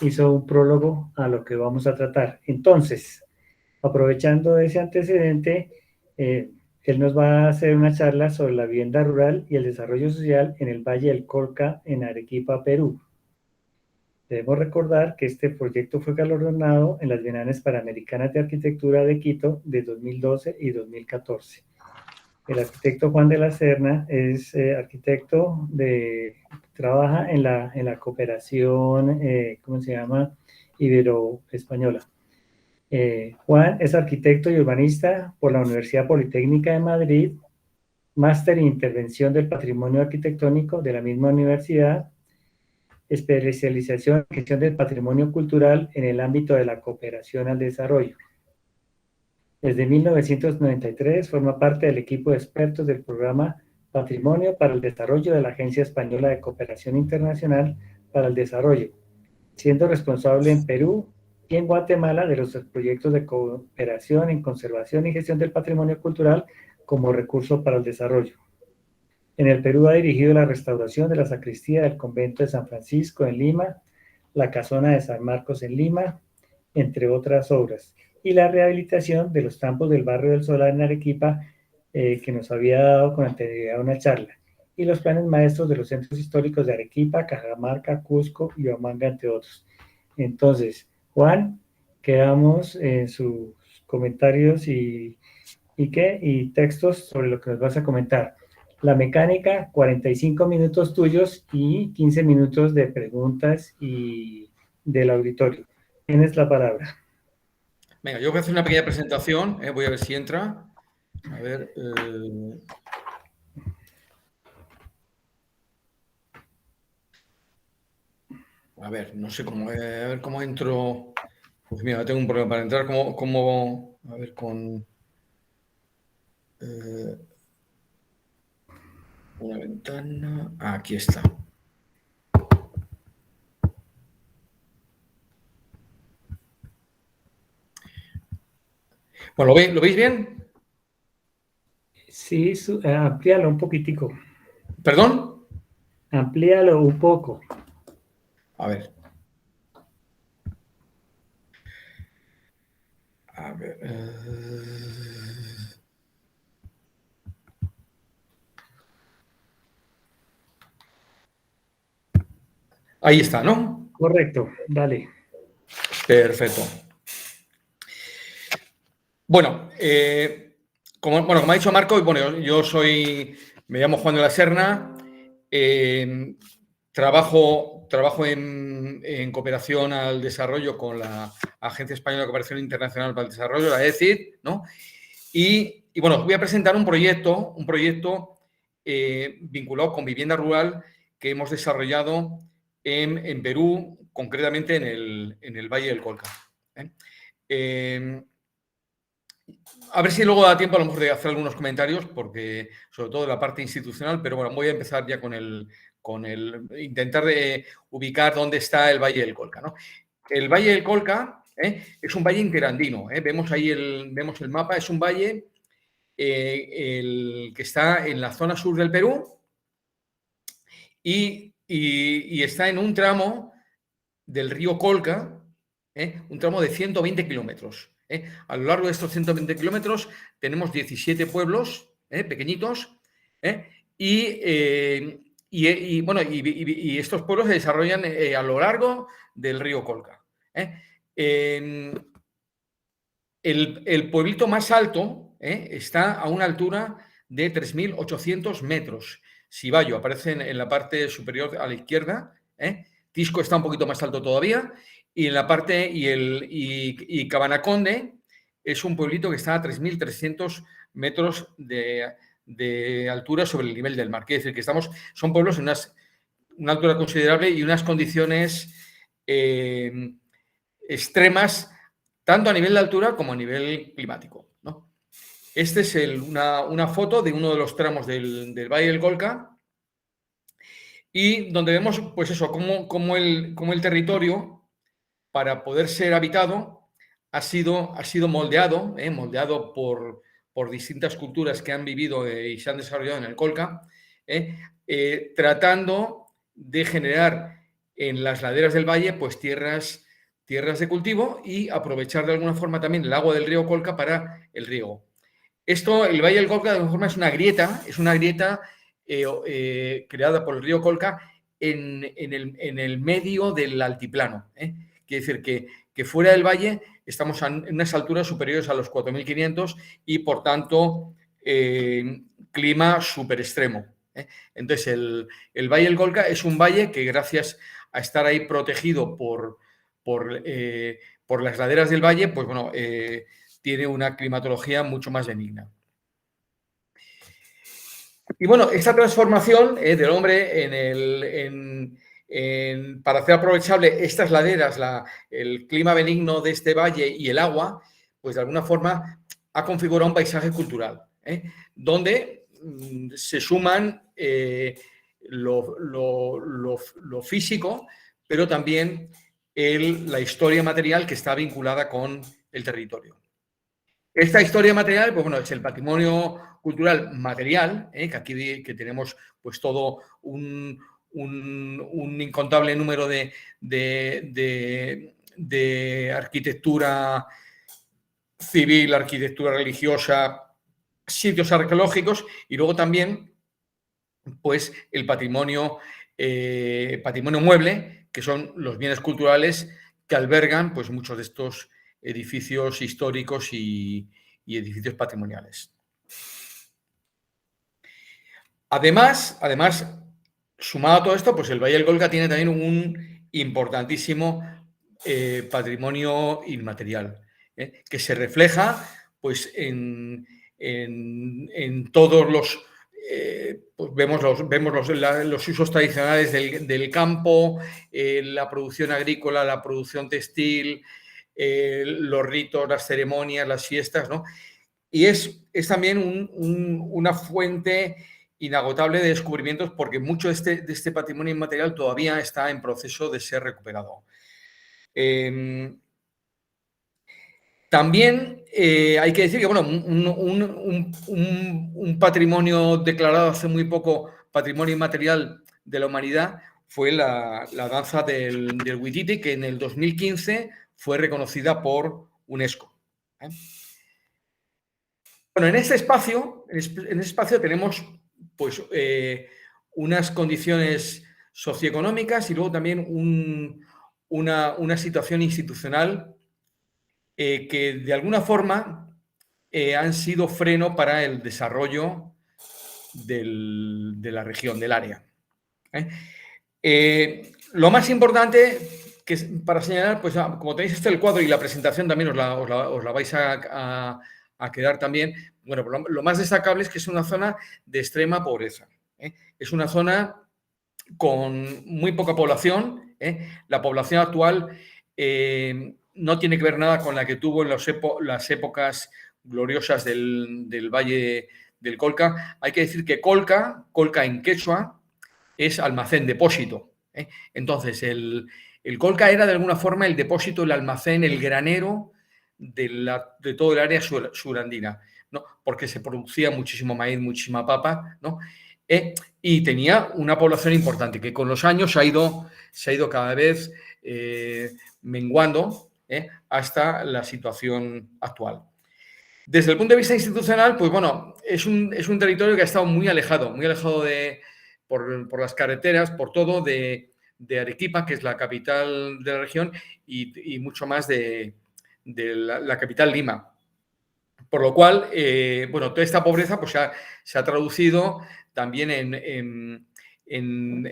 hizo un prólogo a lo que vamos a tratar. Entonces, aprovechando ese antecedente, él nos va a hacer una charla sobre la vivienda rural y el desarrollo social en el Valle del Colca, en Arequipa, Perú. Debemos recordar que este proyecto fue galardonado en las Bienales Panamericanas de Arquitectura de Quito de 2012 y 2014. El arquitecto Juan de la Serna es arquitecto trabaja en la cooperación, ¿cómo se llama? Ibero-española. Juan es arquitecto y urbanista por la Universidad Politécnica de Madrid, máster en intervención del patrimonio arquitectónico de la misma universidad, especialización en gestión del patrimonio cultural en el ámbito de la cooperación al desarrollo. Desde 1993 forma parte del equipo de expertos del programa Patrimonio para el Desarrollo de la Agencia Española de Cooperación Internacional para el Desarrollo, siendo responsable en Perú y en Guatemala de los proyectos de cooperación en conservación y gestión del patrimonio cultural como recurso para el desarrollo. En el Perú ha dirigido la restauración de la sacristía del convento de San Francisco en Lima, la casona de San Marcos en Lima, entre otras obras, y la rehabilitación de los campos del barrio del Solar en Arequipa, que nos había dado con anterioridad una charla, y los planes maestros de los centros históricos de Arequipa, Cajamarca, Cusco y Huamanga, entre otros. Entonces, Juan, quedamos en sus comentarios y textos sobre lo que nos vas a comentar. La mecánica, 45 minutos tuyos y 15 minutos de preguntas y del auditorio. Tienes la palabra. Venga, yo voy a hacer una pequeña presentación, voy a ver si entra. A ver. A ver, no sé cómo. A ver cómo entro. Pues mira, tengo un problema para entrar. A ver, con. Una ventana. Aquí está. Bueno, ¿lo veis bien? Sí, amplíalo un poquitico. ¿Perdón? Amplíalo un poco. A ver. A ver. Ahí está, ¿no? Correcto, dale. Perfecto. Bueno, como ha dicho Marco, bueno, me llamo Juan de la Serna, trabajo en cooperación al desarrollo con la Agencia Española de Cooperación Internacional para el Desarrollo, la ECID, ¿no? Y bueno, voy a presentar un proyecto vinculado con vivienda rural que hemos desarrollado en Perú, concretamente en el Valle del Colca. A ver si luego da tiempo a lo mejor de hacer algunos comentarios, porque sobre todo de la parte institucional, pero bueno, voy a empezar ya con intentar de ubicar dónde está el Valle del Colca, ¿no? El Valle del Colca es un valle interandino, vemos ahí vemos el mapa, es un valle que está en la zona sur del Perú y está en un tramo del río Colca, un tramo de 120 kilómetros. A lo largo de estos 120 kilómetros tenemos 17 pueblos pequeñitos y estos pueblos se desarrollan a lo largo del río Colca. El pueblito más alto está a una altura de 3.800 metros. Siballo aparece en la parte superior a la izquierda. Tisco está un poquito más alto todavía. Y en la parte y Cabanaconde es un pueblito que está a 3.300 metros de altura sobre el nivel del mar. Quiere decir que son pueblos en una altura considerable y unas condiciones extremas, tanto a nivel de altura como a nivel climático, ¿no? Esta es una foto de uno de los tramos del Valle del Colca y donde vemos, pues eso, cómo el territorio, para poder ser habitado, ha sido moldeado, moldeado por distintas culturas que han vivido y se han desarrollado en el Colca, tratando de generar en las laderas del valle, pues tierras de cultivo y aprovechar de alguna forma también el agua del río Colca para el riego. Esto, el Valle del Colca, de alguna forma es una grieta creada por el río Colca en el medio del altiplano. Quiere decir que fuera del valle estamos en unas alturas superiores a los 4.500 y, por tanto, clima súper extremo. Entonces, el Valle del Colca es un valle que, gracias a estar ahí protegido por las laderas del valle, pues bueno, tiene una climatología mucho más benigna. Y bueno, esta transformación del hombre para hacer aprovechable estas laderas, el clima benigno de este valle y el agua, pues de alguna forma ha configurado un paisaje cultural, donde se suman lo físico, pero también la historia material que está vinculada con el territorio. Esta historia material, pues bueno, es el patrimonio cultural material, que aquí que tenemos pues todo un incontable número de arquitectura civil, arquitectura religiosa, sitios arqueológicos, y luego también pues el patrimonio mueble, que son los bienes culturales que albergan pues muchos de estos edificios históricos y edificios patrimoniales. Además, sumado a todo esto, pues el Valle del Colca tiene también un importantísimo patrimonio inmaterial, que se refleja pues en todos los pues vemos los usos tradicionales del campo, la producción agrícola, la producción textil, los ritos, las ceremonias, las fiestas, ¿no? Y es también una fuente inagotable de descubrimientos, porque mucho de este patrimonio inmaterial todavía está en proceso de ser recuperado. También hay que decir que bueno, un patrimonio declarado hace muy poco patrimonio inmaterial de la humanidad fue la danza del Huititi, que en el 2015 fue reconocida por UNESCO. Bueno, en ese espacio tenemos pues, unas condiciones socioeconómicas y luego también una situación institucional que de alguna forma han sido freno para el desarrollo de la región, del área. Lo más importante para señalar, pues como tenéis el cuadro y la presentación también os la vais a quedar también, bueno, lo más destacable es que es una zona de extrema pobreza. Es una zona con muy poca población. La población actual no tiene que ver nada con la que tuvo en las épocas gloriosas del Valle del Colca. Hay que decir que Colca en quechua, es almacén, depósito. Entonces, el Colca era de alguna forma el depósito, el almacén, el granero de todo el área surandina, ¿no? Porque se producía muchísimo maíz, muchísima papa, ¿no? Y tenía una población importante que con los años se ha ido cada vez menguando hasta la situación actual. Desde el punto de vista institucional, pues bueno, es un territorio que ha estado muy alejado por las carreteras, por todo, de Arequipa, que es la capital de la región, y mucho más de la capital, Lima. Por lo cual, bueno, toda esta pobreza pues, se ha traducido también en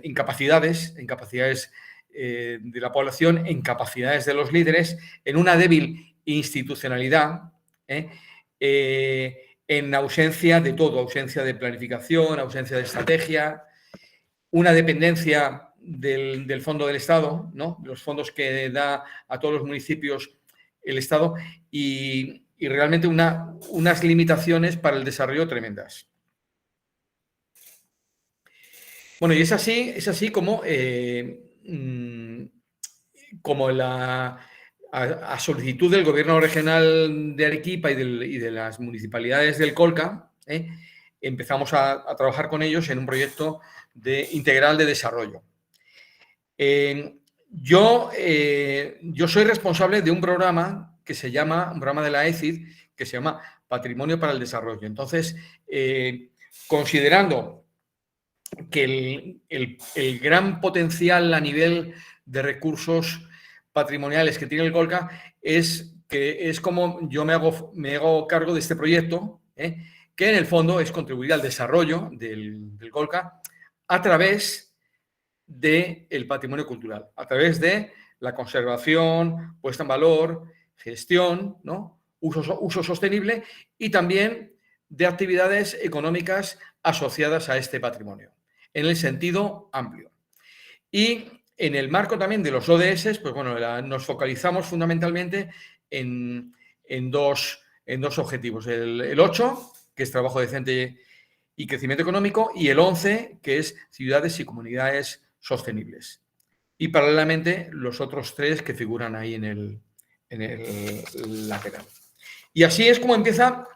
incapacidades de la población, en capacidades de los líderes, en una débil institucionalidad, en ausencia de todo, ausencia de planificación, ausencia de estrategia, una dependencia del Fondo del Estado, ¿no? Los fondos que da a todos los municipios el Estado, y realmente unas limitaciones para el desarrollo tremendas. Bueno, y es así como a solicitud del Gobierno Regional de Arequipa y de las municipalidades del Colca, empezamos a trabajar con ellos en un proyecto integral de desarrollo. Yo soy responsable de un programa que se llama, un programa de la ECID, que se llama Patrimonio para el Desarrollo. Entonces, considerando que el gran potencial a nivel de recursos patrimoniales que tiene el Colca es como yo me hago cargo de este proyecto, que en el fondo es contribuir al desarrollo del Colca a través del patrimonio cultural, a través de la conservación, puesta en valor, gestión, ¿no? uso sostenible y también de actividades económicas asociadas a este patrimonio, en el sentido amplio. Y en el marco también de los ODS, pues bueno, nos focalizamos fundamentalmente en dos objetivos. El 8, que es trabajo decente y crecimiento económico, y el 11, que es ciudades y comunidades sostenibles. Y paralelamente los otros 3 que figuran ahí en el lateral. Y así es como empieza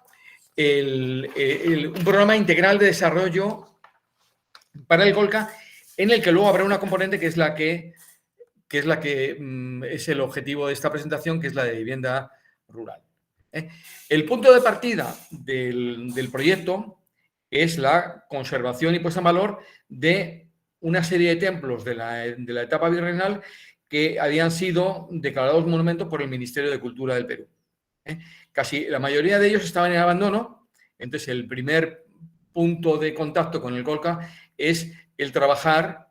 un programa integral de desarrollo para el Colca, en el que luego habrá una componente que es la que es el objetivo de esta presentación, que es la de vivienda rural. El punto de partida del proyecto es la conservación y puesta en valor de una serie de templos de la etapa virreinal que habían sido declarados monumentos por el Ministerio de Cultura del Perú. Casi la mayoría de ellos estaban en abandono, entonces el primer punto de contacto con el Colca es el trabajar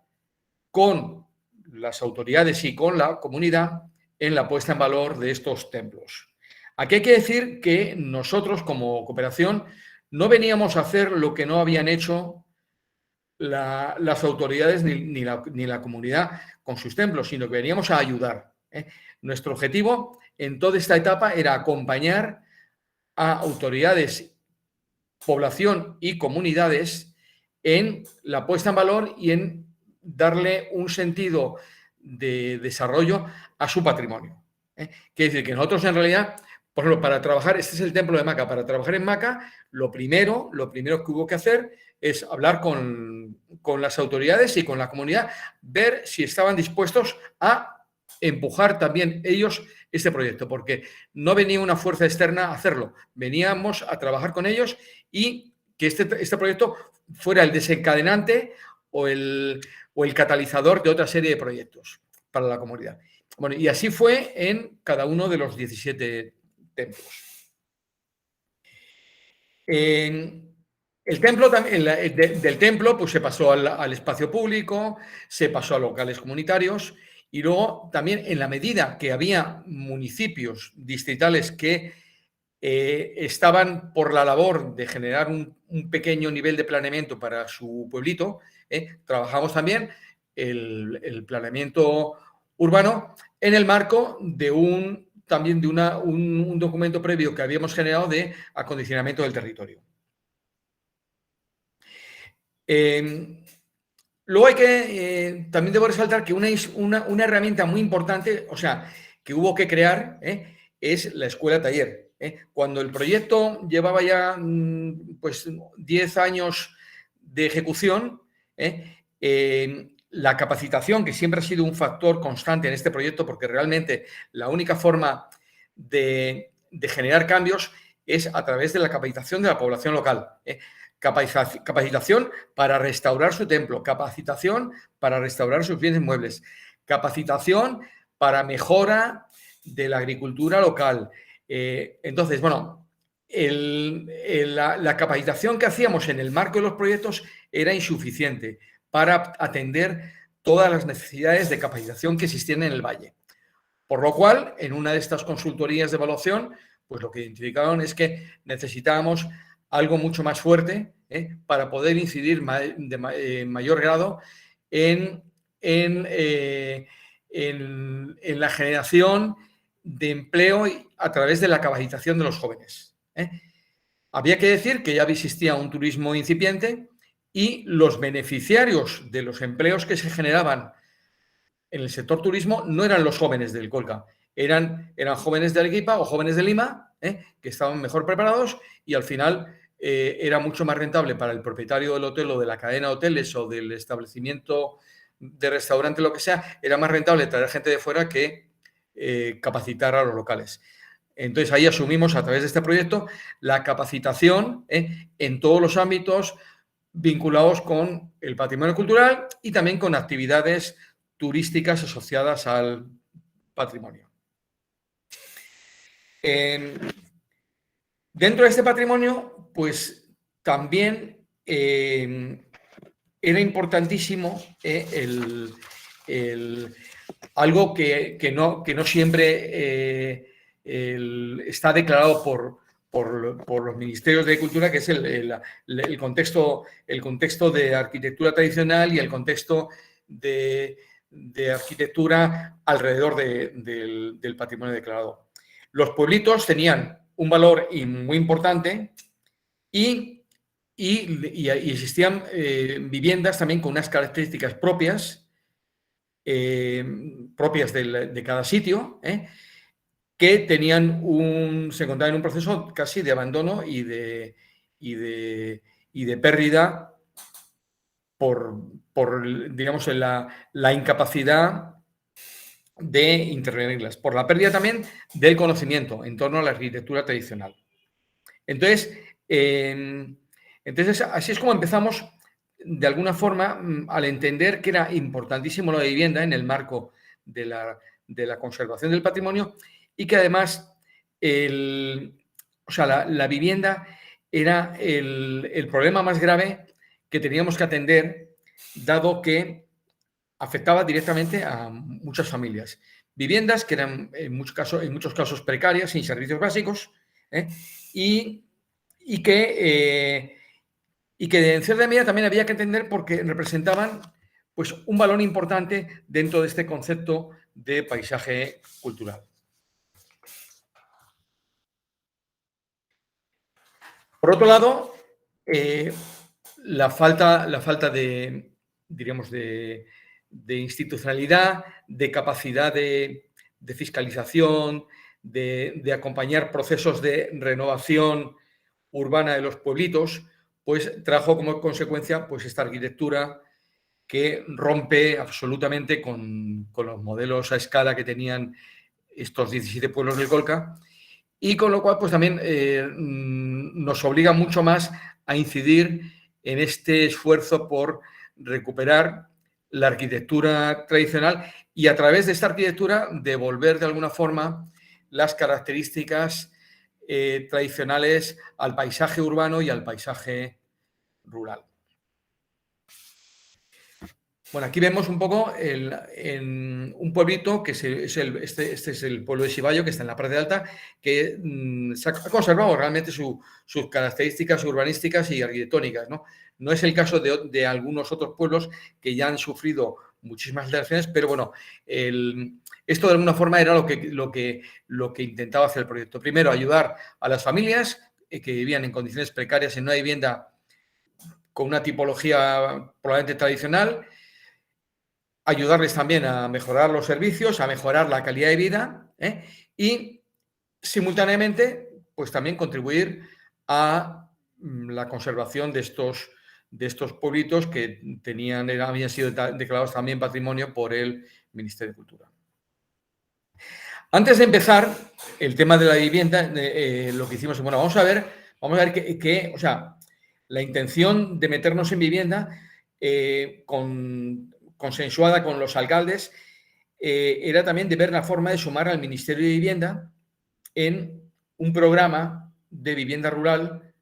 con las autoridades y con la comunidad en la puesta en valor de estos templos. Aquí hay que decir que nosotros como cooperación no veníamos a hacer lo que no habían hecho las autoridades ni la comunidad con sus templos, sino que veníamos a ayudar. Nuestro objetivo en toda esta etapa era acompañar a autoridades, población y comunidades en la puesta en valor y en darle un sentido de desarrollo a su patrimonio. Quiere decir que nosotros en realidad, por ejemplo, para trabajar, este es el templo de Maca, para trabajar en Maca, lo primero que hubo que hacer es hablar con las autoridades y con la comunidad, ver si estaban dispuestos a empujar también ellos este proyecto, porque no venía una fuerza externa a hacerlo, veníamos a trabajar con ellos y que este proyecto fuera el desencadenante o el catalizador de otra serie de proyectos para la comunidad. Bueno, y así fue en cada uno de los 17 templos. El templo del templo pues se pasó al espacio público, se pasó a locales comunitarios y luego también en la medida que había municipios distritales que estaban por la labor de generar un pequeño nivel de planeamiento para su pueblito, trabajamos también el planeamiento urbano en el marco de un documento previo que habíamos generado de acondicionamiento del territorio. Luego hay que, también debo resaltar que una herramienta muy importante, o sea, que hubo que crear, es la escuela taller. Cuando el proyecto llevaba ya pues 10 años de ejecución, la capacitación, que siempre ha sido un factor constante en este proyecto, porque realmente la única forma de generar cambios es a través de la capacitación de la población local. Capacitación para restaurar su templo, capacitación para restaurar sus bienes muebles, capacitación para mejora de la agricultura local. Entonces, bueno, la capacitación que hacíamos en el marco de los proyectos era insuficiente para atender todas las necesidades de capacitación que existían en el valle. Por lo cual, en una de estas consultorías de evaluación, pues lo que identificaron es que necesitábamos algo mucho más fuerte para poder incidir en mayor grado en la generación de empleo a través de la capacitación de los jóvenes. Había que decir que ya existía un turismo incipiente y los beneficiarios de los empleos que se generaban en el sector turismo no eran los jóvenes del Colca, eran jóvenes de Arequipa o jóvenes de Lima, que estaban mejor preparados y al final era mucho más rentable para el propietario del hotel o de la cadena de hoteles o del establecimiento de restaurante, lo que sea, era más rentable traer gente de fuera que capacitar a los locales. Entonces, ahí asumimos a través de este proyecto la capacitación en todos los ámbitos vinculados con el patrimonio cultural y también con actividades turísticas asociadas al patrimonio. Dentro de este patrimonio, pues también era importantísimo algo que no siempre está declarado por los ministerios de Cultura, que es el contexto de arquitectura tradicional y el contexto de arquitectura alrededor del patrimonio declarado. Los pueblitos tenían un valor muy importante y existían viviendas también con unas características propias de cada sitio, que se encontraban en un proceso casi de abandono y de pérdida por digamos, la incapacidad de intervenirlas, por la pérdida también del conocimiento en torno a la arquitectura tradicional. Entonces, así es como empezamos, de alguna forma, al entender que era importantísimo la vivienda en el marco de la conservación del patrimonio y que además la vivienda era el problema más grave que teníamos que atender, dado que afectaba directamente a muchas familias. Viviendas que eran en muchos casos precarias, sin servicios básicos, y que en cierta medida también había que entender porque representaban, pues, un valor importante dentro de este concepto de paisaje cultural. Por otro lado, la falta de, diríamos, de institucionalidad, de capacidad de fiscalización, de acompañar procesos de renovación urbana de los pueblitos, pues trajo como consecuencia, pues, esta arquitectura que rompe absolutamente con los modelos a escala que tenían estos 17 pueblos del Colca, y con lo cual, pues, también nos obliga mucho más a incidir en este esfuerzo por recuperar la arquitectura tradicional y, a través de esta arquitectura, devolver de alguna forma las características tradicionales al paisaje urbano y al paisaje rural. Bueno, aquí vemos un poco en un pueblito que este es el pueblo de Siballo, que está en la parte alta, que se ha conservado realmente sus características urbanísticas y arquitectónicas, ¿no? No es el caso de algunos otros pueblos que ya han sufrido muchísimas alteraciones, pero bueno, esto de alguna forma era lo que intentaba hacer el proyecto. Primero, ayudar a las familias que vivían en condiciones precarias en una vivienda con una tipología probablemente tradicional, ayudarles también a mejorar los servicios, a mejorar la calidad de vida, y simultáneamente, pues, también contribuir a la conservación de estos pueblitos que habían sido declarados también patrimonio por el Ministerio de Cultura. Antes de empezar el tema de la vivienda, lo que hicimos, bueno, vamos a ver o sea, la intención de meternos en vivienda consensuada con los alcaldes, era también de ver la forma de sumar al Ministerio de Vivienda en un programa de vivienda rural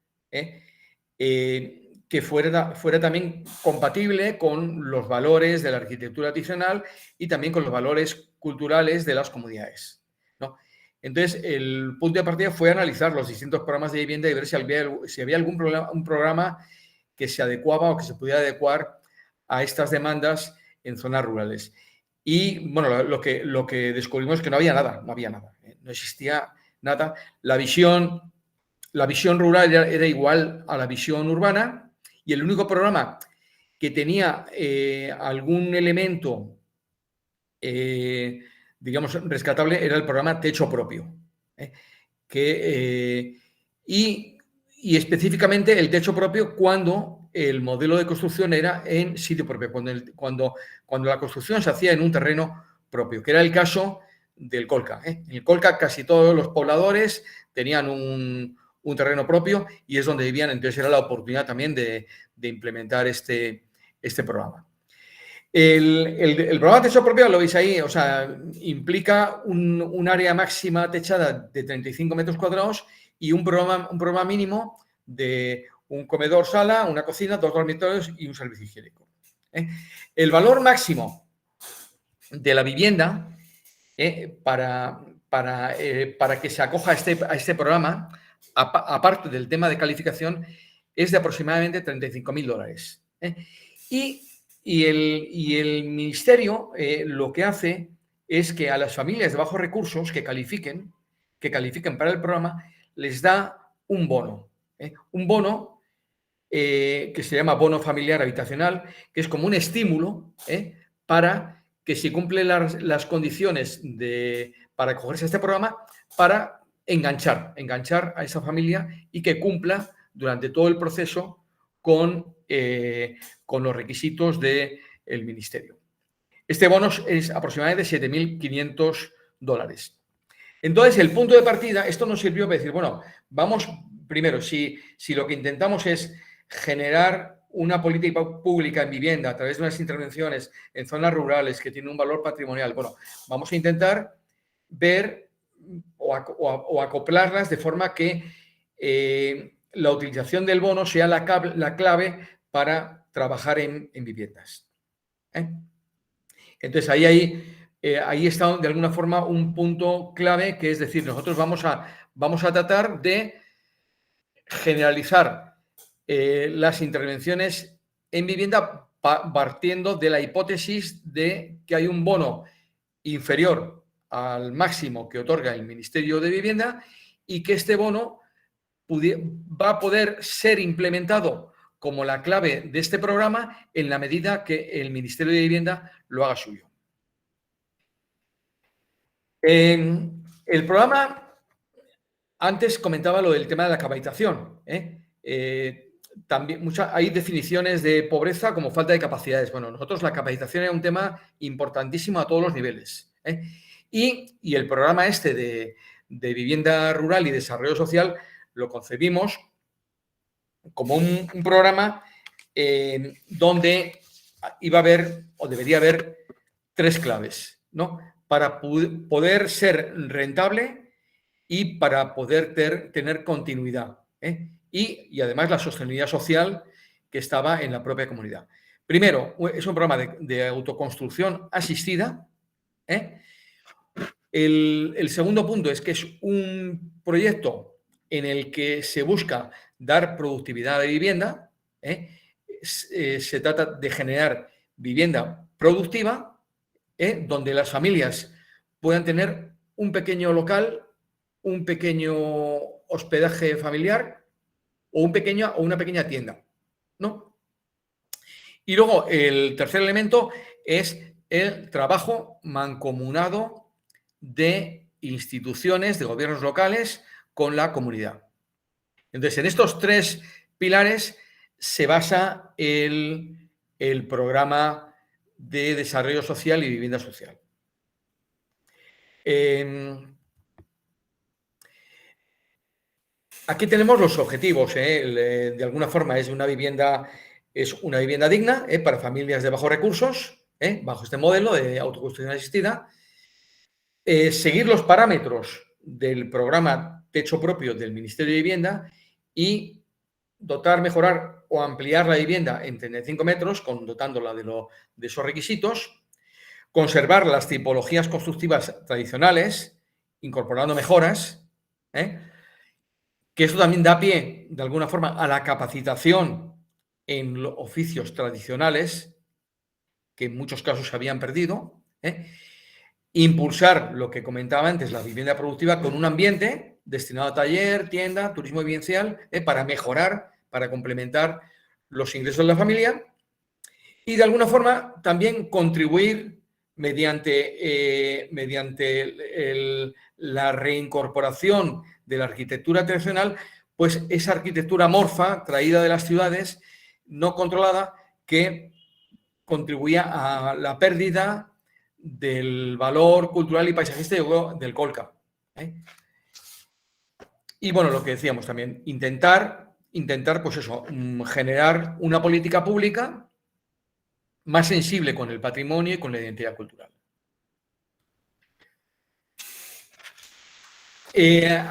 que fuera también compatible con los valores de la arquitectura tradicional y también con los valores culturales de las comunidades, ¿no? Entonces, el punto de partida fue analizar los distintos programas de vivienda y ver si había un programa que se adecuaba o que se pudiera adecuar a estas demandas en zonas rurales. Y bueno, lo que descubrimos es que no había nada, no existía nada. La visión rural era igual a la visión urbana, y el único programa que tenía algún elemento, digamos, rescatable era el programa Techo Propio. Y específicamente el techo propio cuando el modelo de construcción era en sitio propio, cuando la construcción se hacía en un terreno propio, que era el caso del Colca. En el Colca casi todos los pobladores tenían un terreno propio y es donde vivían, entonces era la oportunidad también de implementar este programa. El programa de techo propio, lo veis ahí, o sea, implica un área máxima techada de 35 metros cuadrados y un programa mínimo de un comedor, sala, una cocina, 2 dormitorios y un servicio higiénico. El valor máximo de la vivienda para que se acoja a este programa, aparte del tema de calificación, es de aproximadamente $35.000. Y el ministerio lo que hace es que a las familias de bajos recursos que califiquen para el programa, les da un bono. Un bono que se llama bono familiar habitacional, que es como un estímulo para que si cumple las condiciones para acogerse a este programa, para enganchar a esa familia y que cumpla durante todo el proceso con los requisitos del ministerio. Este bono es aproximadamente $7.500. Entonces, el punto de partida, esto nos sirvió para decir, bueno, vamos, primero, si lo que intentamos es generar una política pública en vivienda a través de unas intervenciones en zonas rurales que tienen un valor patrimonial, bueno, vamos a intentar ver o acoplarlas de forma que la utilización del bono sea la clave para trabajar en viviendas. Entonces, ahí está de alguna forma un punto clave, que es decir, nosotros vamos a tratar de generalizar las intervenciones en vivienda partiendo de la hipótesis de que hay un bono inferior al máximo que otorga el Ministerio de Vivienda y que este bono va a poder ser implementado como la clave de este programa en la medida que el Ministerio de Vivienda lo haga suyo. El programa, antes comentaba lo del tema de la capacitación. También hay definiciones de pobreza como falta de capacidades. Bueno, nosotros la capacitación era un tema importantísimo a todos los niveles. Y el programa de vivienda rural y desarrollo social lo concebimos como un programa donde iba a haber o debería haber 3 claves, ¿no? Para poder ser rentable y para poder tener continuidad. Y además la sostenibilidad social que estaba en la propia comunidad. Primero, es un programa de autoconstrucción asistida. El segundo punto es que es un proyecto en el que se busca dar productividad de vivienda. Se trata de generar vivienda productiva, donde las familias puedan tener un pequeño local, un pequeño hospedaje familiar o una pequeña tienda, ¿no? Y luego el tercer elemento es el trabajo mancomunado de instituciones, de gobiernos locales con la comunidad. Entonces, en estos 3 pilares se basa el programa de desarrollo social y vivienda social. Aquí tenemos los objetivos. De alguna forma es una vivienda digna para familias de bajos recursos, bajo este modelo de autoconstrucción asistida. Seguir los parámetros del programa Techo Propio del Ministerio de Vivienda y dotar, mejorar o ampliar la vivienda en 35 metros, dotándola de esos requisitos. Conservar las tipologías constructivas tradicionales, incorporando mejoras, que eso también da pie, de alguna forma, a la capacitación en los oficios tradicionales, que en muchos casos se habían perdido. Impulsar, lo que comentaba antes, la vivienda productiva con un ambiente destinado a taller, tienda, turismo vivencial, para mejorar, para complementar los ingresos de la familia. Y de alguna forma también contribuir mediante la reincorporación de la arquitectura tradicional, pues esa arquitectura amorfa traída de las ciudades no controlada que contribuía a la pérdida del valor cultural y paisajístico del Colca. Y bueno, lo que decíamos también, intentar pues eso, generar una política pública más sensible con el patrimonio y con la identidad cultural.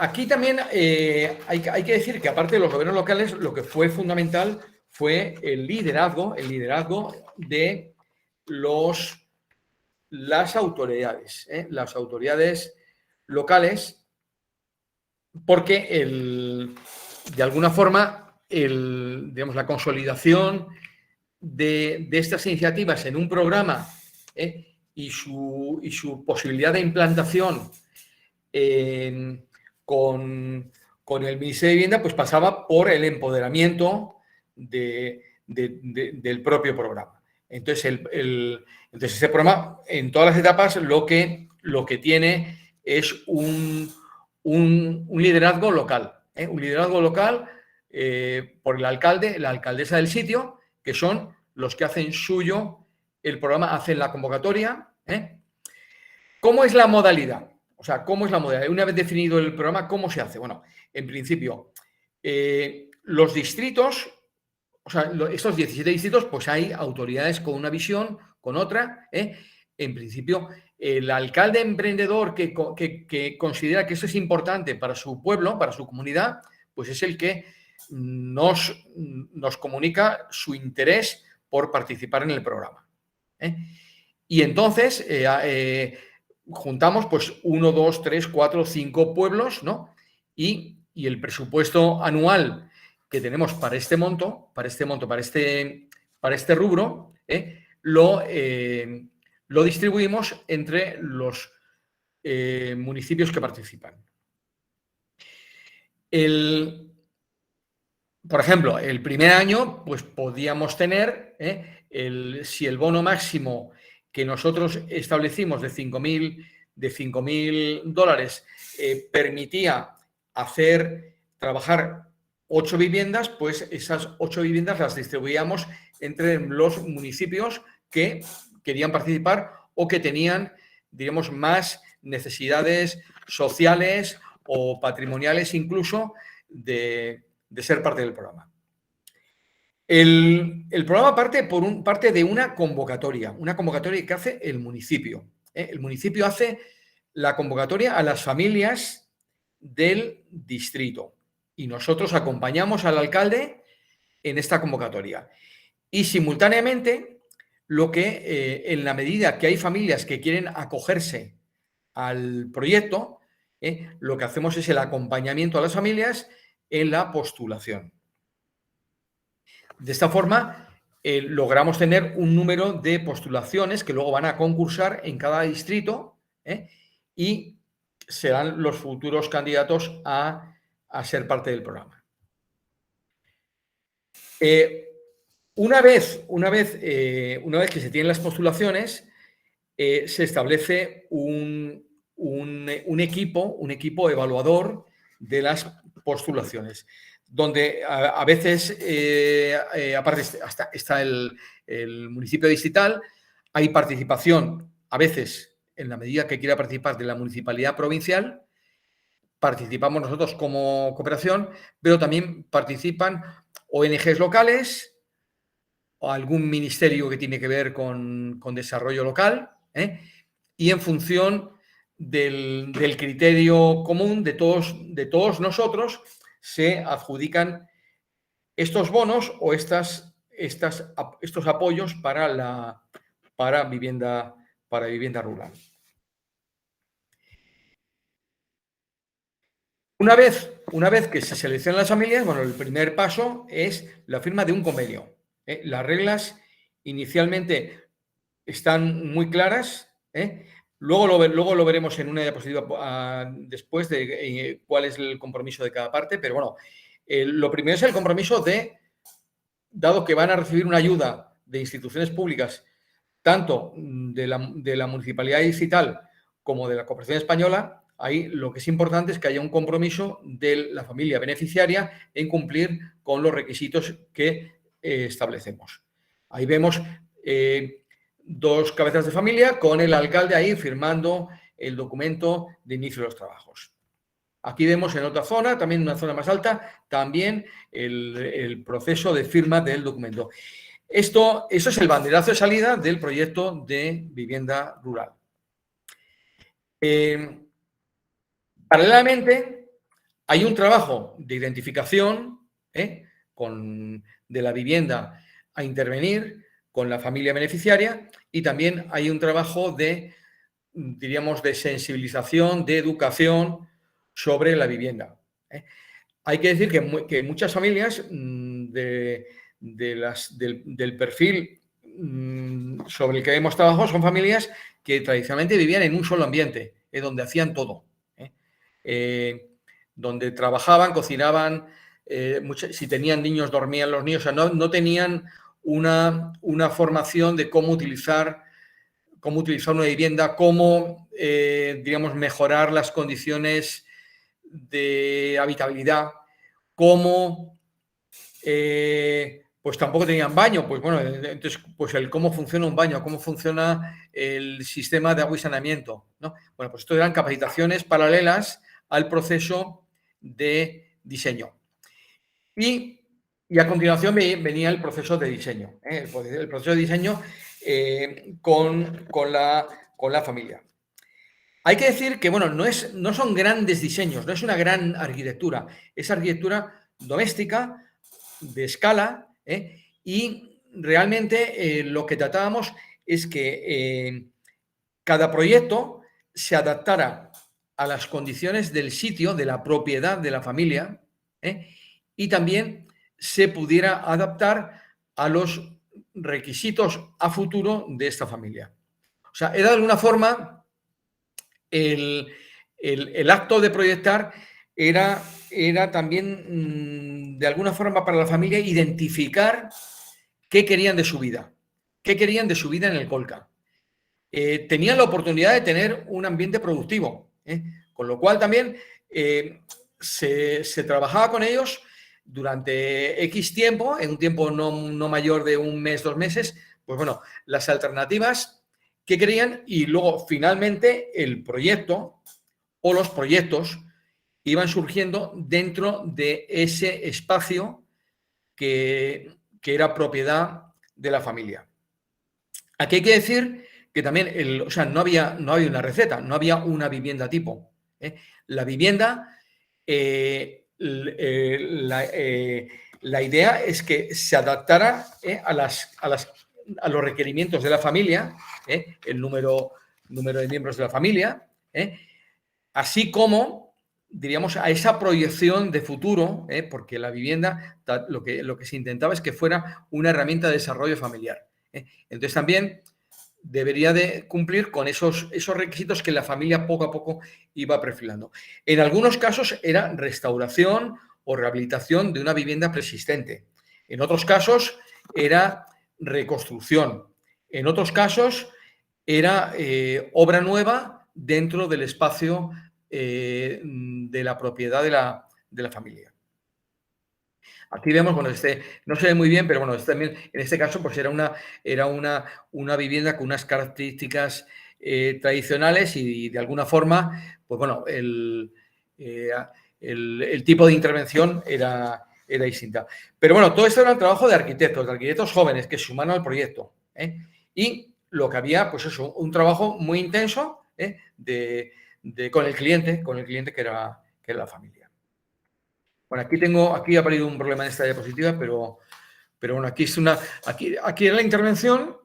Aquí también hay que decir que aparte de los gobiernos locales, lo que fue fundamental fue el liderazgo de las autoridades locales, porque de alguna forma digamos, la consolidación de estas iniciativas en un programa y su posibilidad de implantación con el Ministerio de Vivienda, pues pasaba por el empoderamiento del propio programa. Entonces, ese programa, en todas las etapas, lo que tiene es un liderazgo local. Un liderazgo local por el alcalde, la alcaldesa del sitio, que son los que hacen suyo el programa, hacen la convocatoria. ¿Cómo es la modalidad? O sea, ¿cómo es la modalidad? Una vez definido el programa, ¿cómo se hace? Bueno, en principio, los distritos, o sea, estos 17 distritos, pues hay autoridades con una visión, con otra. En principio, el alcalde emprendedor que considera que eso es importante para su pueblo, para su comunidad, pues es el que nos comunica su interés por participar en el programa. Y entonces juntamos pues 1, 2, 3, 4, 5 pueblos, ¿no? Y el presupuesto anual que tenemos para este rubro, lo distribuimos entre los municipios que participan. Por ejemplo, el primer año, pues podíamos tener, si el bono máximo que nosotros establecimos de $5.000 permitía trabajar 8 viviendas, pues esas 8 viviendas las distribuíamos entre los municipios que querían participar o que tenían, digamos, más necesidades sociales o patrimoniales incluso de ser parte del programa. El programa parte de una convocatoria que hace el municipio. El municipio hace la convocatoria a las familias del distrito y nosotros acompañamos al alcalde en esta convocatoria. Y simultáneamente, en la medida que hay familias que quieren acogerse al proyecto, lo que hacemos es el acompañamiento a las familias en la postulación. De esta forma, logramos tener un número de postulaciones que luego van a concursar en cada distrito y serán los futuros candidatos a ser parte del programa. Una vez que se tienen las postulaciones, se establece un equipo evaluador de las postulaciones, donde a veces, aparte está el municipio distrital, hay participación, a veces, en la medida que quiera participar, de la municipalidad provincial, participamos nosotros como cooperación, pero también participan ONGs locales o algún ministerio que tiene que ver con desarrollo local, y en función del criterio común de todos nosotros, se adjudican estos bonos o estos apoyos para vivienda rural. Una vez que se seleccionan las familias, bueno, el primer paso es la firma de un convenio. Las reglas inicialmente están muy claras. Luego lo veremos en una diapositiva después de cuál es el compromiso de cada parte, pero bueno, lo primero es el compromiso dado que van a recibir una ayuda de instituciones públicas, tanto de la Municipalidad Distrital como de la Cooperación Española, ahí lo que es importante es que haya un compromiso de la familia beneficiaria en cumplir con los requisitos que establecemos. Ahí vemos 2 cabezas de familia con el alcalde ahí firmando el documento de inicio de los trabajos. Aquí vemos en otra zona, también en una zona más alta, también el proceso de firma del documento. Eso es el banderazo de salida del proyecto de vivienda rural. Paralelamente, hay un trabajo de identificación de la vivienda a intervenir con la familia beneficiaria y también hay un trabajo de, diríamos, de sensibilización, de educación sobre la vivienda. Hay que decir que muchas familias del perfil sobre el que hemos trabajado son familias que tradicionalmente vivían en un solo ambiente, donde hacían todo. Donde trabajaban, cocinaban, si tenían niños, dormían los niños, o sea, no tenían una formación de cómo utilizar una vivienda, cómo, digamos, mejorar las condiciones de habitabilidad, cómo pues tampoco tenían baño, pues bueno, entonces pues el cómo funciona un baño, cómo funciona el sistema de agua y saneamiento, ¿no? Bueno, pues esto eran capacitaciones paralelas al proceso de diseño. Y a continuación venía el proceso de diseño, el proceso de diseño con la familia. Hay que decir que, bueno, no son grandes diseños, no es una gran arquitectura, es arquitectura doméstica, de escala, y realmente lo que tratábamos es que cada proyecto se adaptara a las condiciones del sitio, de la propiedad de la familia, y también se pudiera adaptar a los requisitos a futuro de esta familia. O sea, era de alguna forma el acto de proyectar era también, de alguna forma, para la familia identificar qué querían de su vida, en el Colca. Tenían la oportunidad de tener un ambiente productivo, con lo cual también se trabajaba con ellos durante X tiempo, en un tiempo no mayor de un mes, 2 meses, pues bueno, las alternativas que querían y luego finalmente el proyecto o los proyectos iban surgiendo dentro de ese espacio que era propiedad de la familia. Aquí hay que decir que también, o sea, no había una receta, no había una vivienda tipo. La vivienda, la idea es que se adaptara a los requerimientos de la familia, el número de miembros de la familia, así como, diríamos, a esa proyección de futuro, porque la vivienda lo que se intentaba es que fuera una herramienta de desarrollo familiar. Entonces también debería de cumplir con esos requisitos que la familia poco a poco iba perfilando. En algunos casos era restauración o rehabilitación de una vivienda preexistente. En otros casos era reconstrucción. En otros casos era obra nueva dentro del espacio de la propiedad de la familia. Aquí vemos, bueno, no se ve muy bien, pero bueno, también en este caso pues era una vivienda con unas características tradicionales y de alguna forma, pues bueno, el tipo de intervención era distinta. Pero bueno, todo esto era el trabajo de arquitectos jóvenes que se sumaron al proyecto. Y lo que había, pues eso, un trabajo muy intenso con el cliente que era la familia. Bueno, aquí ha aparecido un problema en esta diapositiva, pero bueno, aquí era la intervención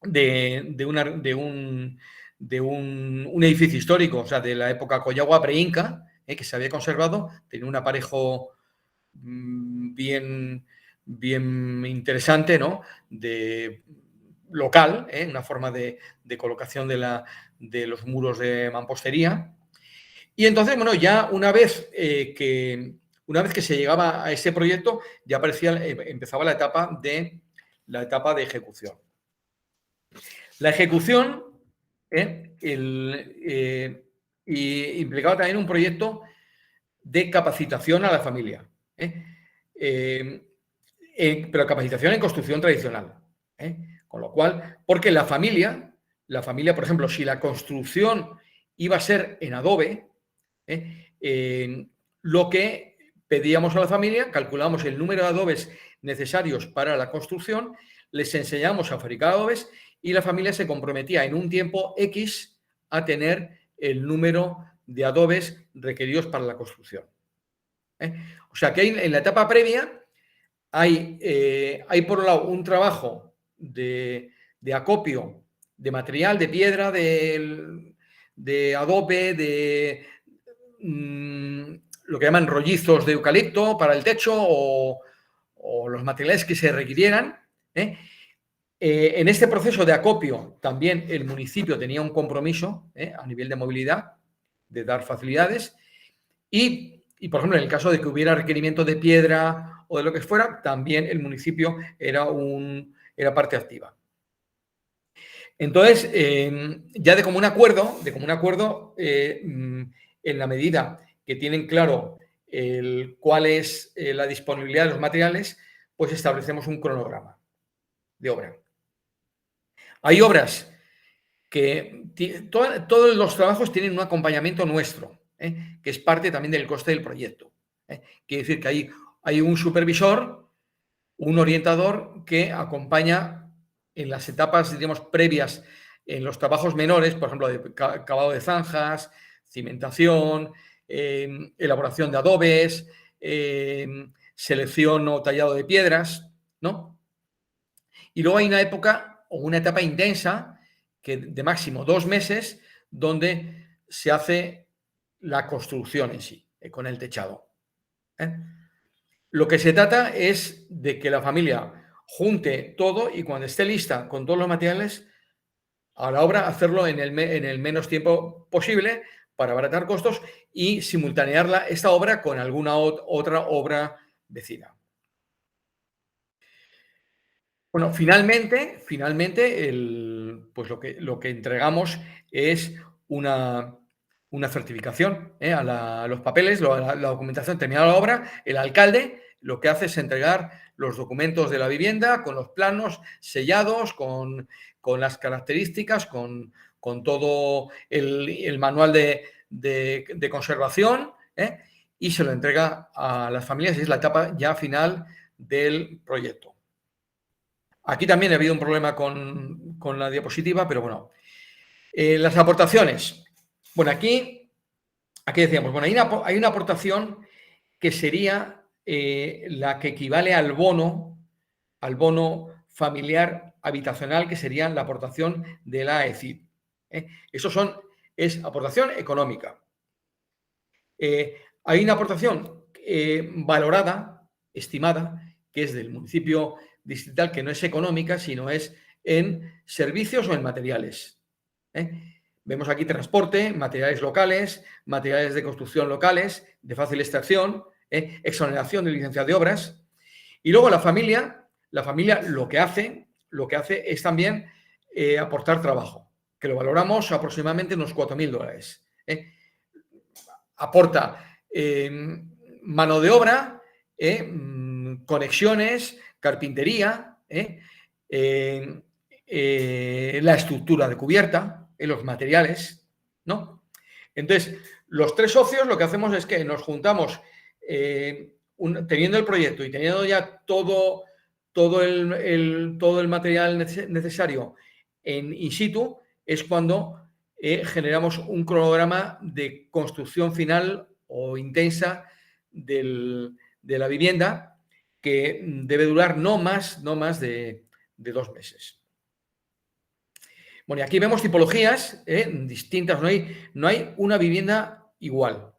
de un edificio histórico, o sea, de la época Collagua pre-Inca, que se había conservado, tenía un aparejo bien interesante, ¿no? Local, una forma de colocación de los muros de mampostería. Y entonces, bueno, ya una vez que se llegaba a ese proyecto, ya empezaba la etapa de ejecución. La ejecución implicaba también un proyecto de capacitación a la familia. pero capacitación en construcción tradicional. Con lo cual, porque la familia, por ejemplo, si la construcción iba a ser en adobe, lo que pedíamos a la familia, calculamos el número de adobes necesarios para la construcción, les enseñamos a fabricar adobes y la familia se comprometía en un tiempo X a tener el número de adobes requeridos para la construcción. O sea que en la etapa previa hay por un lado un trabajo de acopio de material, de piedra, de adobe, de lo que llaman rollizos de eucalipto para el techo o los materiales que se requirieran. En este proceso de acopio también el municipio tenía un compromiso a nivel de movilidad, de dar facilidades y, por ejemplo, en el caso de que hubiera requerimiento de piedra o de lo que fuera, también el municipio era parte activa. Entonces, ya de común acuerdo, en la medida que tienen claro cuál es la disponibilidad de los materiales, pues establecemos un cronograma de obra. Hay obras que todos los trabajos tienen un acompañamiento nuestro, que es parte también del coste del proyecto. Quiere decir que hay un supervisor, un orientador que acompaña en las etapas, digamos, previas, en los trabajos menores, por ejemplo, de cavado de zanjas, cimentación, elaboración de adobes, selección o tallado de piedras, ¿no? Y luego hay una época o una etapa intensa de máximo 2 meses donde se hace la construcción en sí, con el techado. Lo que se trata es de que la familia junte todo y cuando esté lista con todos los materiales, a la obra hacerlo en el menos tiempo posible para abaratar costos y simultanear esta obra con alguna otra obra vecina. Bueno, finalmente pues lo que entregamos es una certificación a los papeles, la documentación. Terminada la obra, el alcalde lo que hace es entregar los documentos de la vivienda con los planos sellados, con las características, con todo el manual de conservación y se lo entrega a las familias y es la etapa ya final del proyecto. Aquí también ha habido un problema con la diapositiva, pero bueno. Las aportaciones. Bueno, aquí decíamos, bueno, hay una aportación que sería la que equivale al bono familiar habitacional, que sería la aportación de la AECID. Eso es aportación económica. Hay una aportación valorada, estimada, que es del municipio distrital, que no es económica, sino es en servicios o en materiales. Vemos aquí transporte, materiales locales, materiales de construcción locales, de fácil extracción, exoneración de licencia de obras. Y luego la familia lo que hace es también aportar trabajo, que lo valoramos aproximadamente unos $4.000. Aporta mano de obra, conexiones, carpintería, la estructura de cubierta, los materiales, ¿no? Entonces, los 3 socios lo que hacemos es que nos juntamos teniendo el proyecto y teniendo ya todo el material necesario in situ, es cuando generamos un cronograma de construcción final o intensa de la vivienda que debe durar no más de 2 meses. Bueno, y aquí vemos tipologías distintas, no hay una vivienda igual.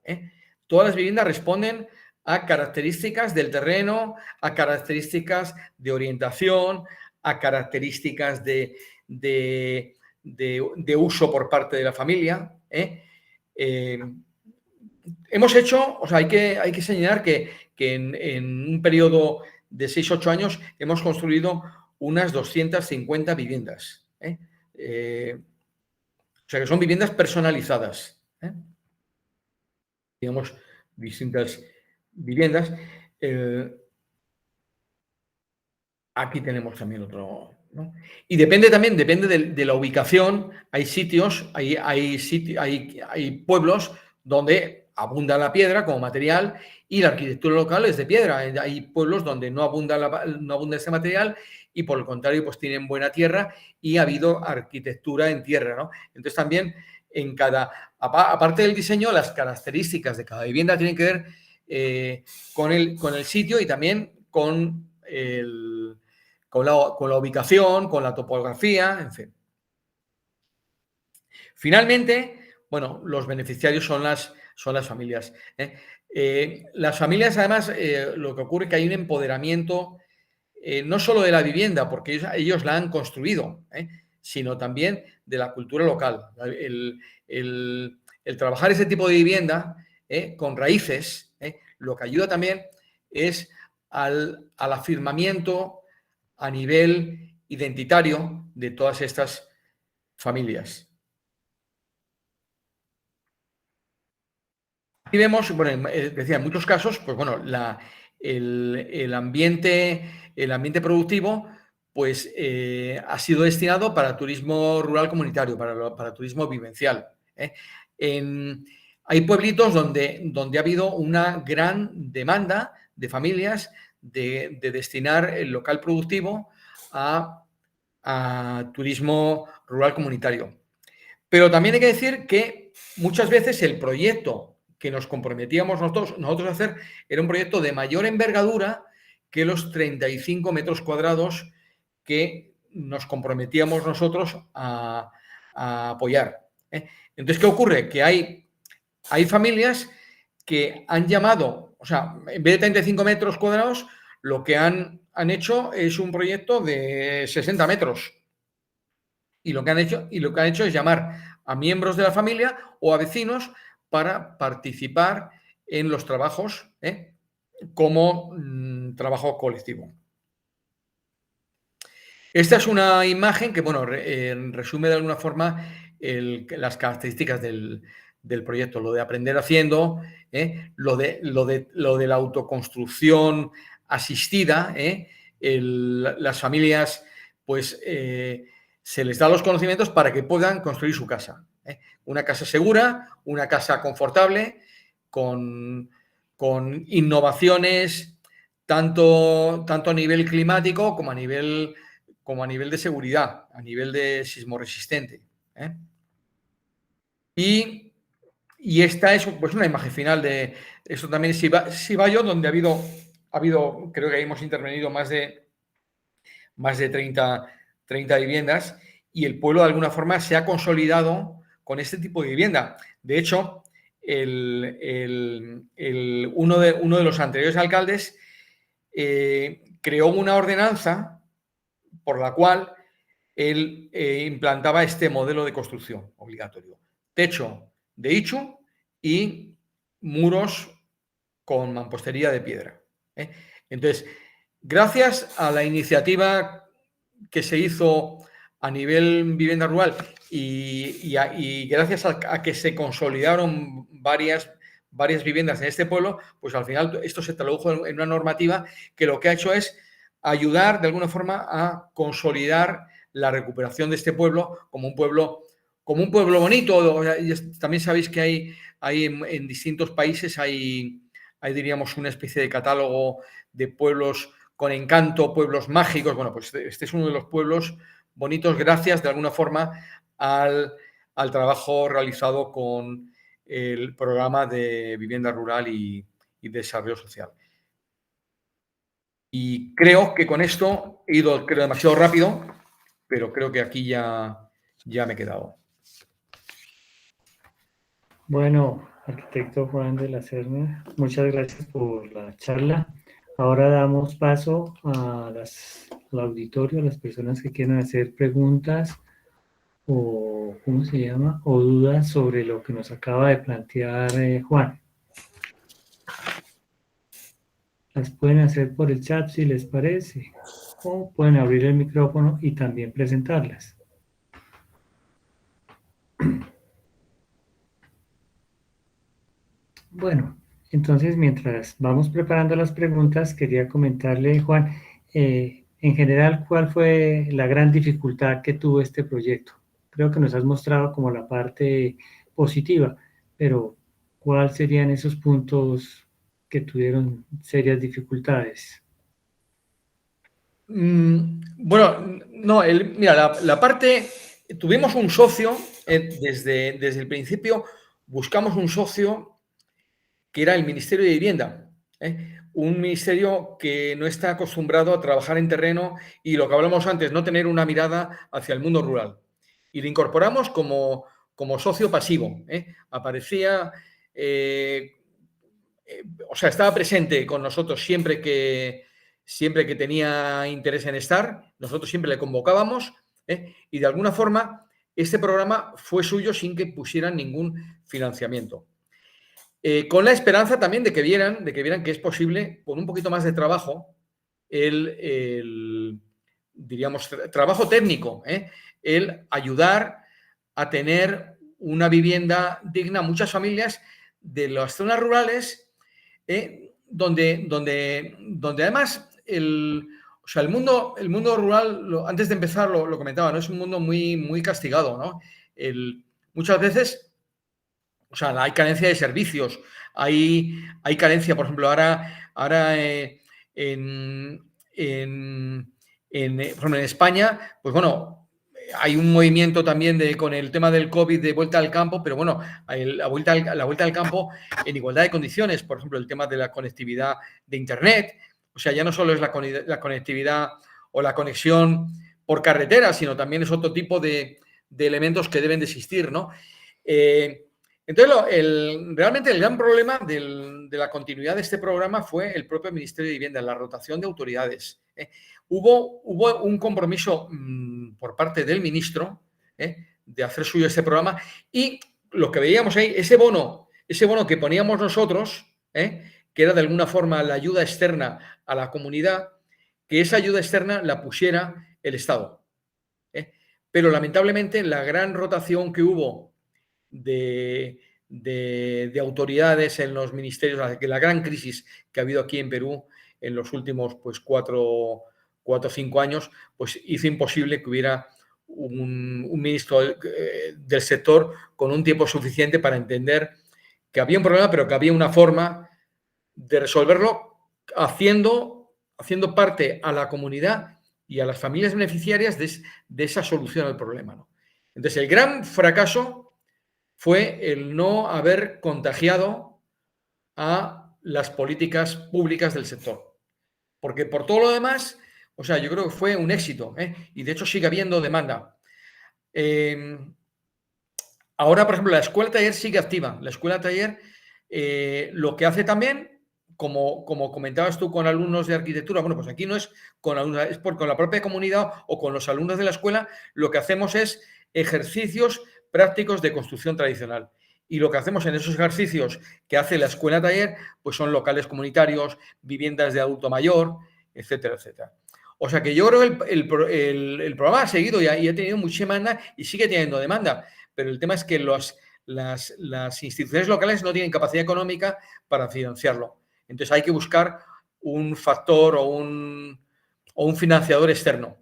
Todas las viviendas responden a características del terreno, a características de orientación, a características de uso por parte de la familia. Hemos hecho, o sea, hay que señalar que en un periodo de 6-8 años hemos construido unas 250 viviendas. O sea, que son viviendas personalizadas. Digamos, distintas viviendas. Aquí tenemos también otro, ¿no? Y depende también, depende de la ubicación. Hay sitios, hay pueblos donde abunda la piedra como material y la arquitectura local es de piedra. Hay pueblos donde no abunda ese material y por el contrario, pues tienen buena tierra y ha habido arquitectura en tierra, ¿no? Entonces también aparte del diseño, las características de cada vivienda tienen que ver con el sitio y también con la ubicación, con la topografía, en fin. Finalmente, bueno, los beneficiarios son las familias. Las familias, además, lo que ocurre es que hay un empoderamiento no solo de la vivienda, porque ellos la han construido, sino también de la cultura local. El trabajar ese tipo de vivienda con raíces, lo que ayuda también es al afirmamiento a nivel identitario de todas estas familias. Aquí vemos, bueno, decía, en muchos casos, pues bueno, el ambiente productivo pues ha sido destinado para turismo rural comunitario, para turismo vivencial. Hay pueblitos donde ha habido una gran demanda de familias de destinar el local productivo a turismo rural comunitario. Pero también hay que decir que muchas veces el proyecto que nos comprometíamos nosotros a hacer era un proyecto de mayor envergadura que los 35 metros cuadrados que nos comprometíamos nosotros a apoyar. Entonces, ¿qué ocurre? Que hay familias que han llamado, o sea, en vez de 35 metros cuadrados, lo que han hecho es un proyecto de 60 metros. Y lo que han hecho es llamar a miembros de la familia o a vecinos para participar en los trabajos como trabajo colectivo. Esta es una imagen que, bueno, resume de alguna forma las características del proyecto, lo de aprender haciendo, lo de la autoconstrucción asistida, las familias, pues, se les da los conocimientos para que puedan construir su casa. Una casa segura, una casa confortable, con innovaciones tanto a nivel climático como a nivel de seguridad, a nivel de sismoresistente. Y esta es pues una imagen final de esto también es Siballo, donde ha habido, creo que hemos intervenido más de 30 viviendas y el pueblo de alguna forma se ha consolidado con este tipo de vivienda. De hecho, uno de los anteriores alcaldes creó una ordenanza por la cual él implantaba este modelo de construcción obligatorio. Techo de ichu y muros con mampostería de piedra. Entonces, gracias a la iniciativa que se hizo a nivel vivienda rural y gracias a que se consolidaron varias viviendas en este pueblo, pues al final esto se tradujo en una normativa que lo que ha hecho es ayudar de alguna forma a consolidar la recuperación de este pueblo como un pueblo bonito. También sabéis que hay en distintos países hay, diríamos, una especie de catálogo de pueblos con encanto, pueblos mágicos. Bueno, pues este es uno de los pueblos bonitos gracias, de alguna forma, al trabajo realizado con el programa de vivienda rural y desarrollo social. Y creo que con esto he ido demasiado rápido, pero creo que aquí ya me he quedado. Bueno, arquitecto Juan de la Serna, muchas gracias por la charla. Ahora damos paso al auditorio, a las personas que quieran hacer preguntas o, ¿cómo se llama? O dudas sobre lo que nos acaba de plantear Juan. Las pueden hacer por el chat si les parece, o pueden abrir el micrófono y también presentarlas. Bueno, entonces mientras vamos preparando las preguntas, quería comentarle, Juan, en en general, ¿cuál fue la gran dificultad que tuvo este proyecto? Creo que nos has mostrado como la parte positiva, pero ¿cuáles serían esos puntos que tuvieron serias dificultades? Bueno, no, mira, la parte, tuvimos un socio, desde el principio buscamos un socio que era el Ministerio de Vivienda, ¿eh? Un ministerio que no está acostumbrado a trabajar en terreno y lo que hablamos antes, no tener una mirada hacia el mundo rural. Y lo incorporamos como socio pasivo, ¿eh? Aparecía, o sea, estaba presente con nosotros siempre que tenía interés en estar, nosotros siempre le convocábamos, ¿eh? Y de alguna forma este programa fue suyo sin que pusieran ningún financiamiento. Con la esperanza también de que vieran que es posible, con un poquito más de trabajo, diríamos, trabajo técnico, el ayudar a tener una vivienda digna a muchas familias de las zonas rurales, donde además o sea, el mundo rural, antes de empezar lo comentaba, ¿no? Es un mundo muy, muy castigado, ¿no? Muchas veces, o sea, hay carencia de servicios, hay carencia, por ejemplo, ahora en, por ejemplo, en España, pues bueno, hay un movimiento también con el tema del COVID de vuelta al campo, pero bueno, la vuelta al campo en igualdad de condiciones, por ejemplo, el tema de la conectividad de Internet, o sea, ya no solo es la conectividad o la conexión por carretera, sino también es otro tipo de elementos que deben de existir, ¿no? Entonces, realmente el gran problema de la continuidad de este programa fue el propio Ministerio de Vivienda, la rotación de autoridades. Hubo un compromiso por parte del ministro de hacer suyo este programa y lo que veíamos ahí, ese bono que poníamos nosotros, que era de alguna forma la ayuda externa a la comunidad, que esa ayuda externa la pusiera el Estado. Pero lamentablemente la gran rotación que hubo de autoridades en los ministerios, la gran crisis que ha habido aquí en Perú en los últimos pues, 4 o 5 años, pues hizo imposible que hubiera un ministro del sector con un tiempo suficiente para entender que había un problema, pero que había una forma de resolverlo haciendo parte a la comunidad y a las familias beneficiarias de esa solución al problema, ¿no? Entonces, el gran fracaso fue el no haber contagiado a las políticas públicas del sector. Porque por todo lo demás, o sea, yo creo que fue un éxito, y de hecho sigue habiendo demanda. Ahora, por ejemplo, la escuela taller sigue activa. La escuela taller lo que hace también, como comentabas tú con alumnos de arquitectura, bueno, pues aquí no es con alumnos, es con la propia comunidad o con los alumnos de la escuela, lo que hacemos es ejercicios prácticos de construcción tradicional. Y lo que hacemos en esos ejercicios que hace la escuela taller, pues son locales comunitarios, viviendas de adulto mayor, etcétera, etcétera. O sea que yo creo que el programa ha seguido y ha tenido mucha demanda y sigue teniendo demanda, pero el tema es que las instituciones locales no tienen capacidad económica para financiarlo. Entonces hay que buscar un factor o un financiador externo.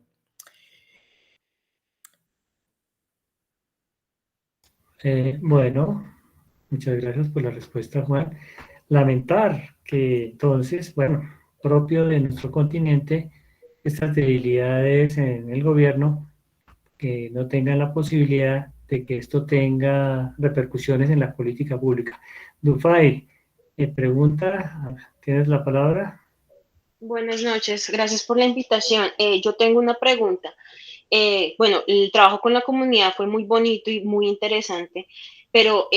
Bueno, muchas gracias por la respuesta, Juan. Lamentar que entonces, bueno, propio de nuestro continente, estas debilidades en el gobierno que no tengan la posibilidad de que esto tenga repercusiones en la política pública. Dufay, pregunta, ¿tienes la palabra? Buenas noches, gracias por la invitación. Yo tengo una pregunta. Bueno, el trabajo con la comunidad fue muy bonito y muy interesante, pero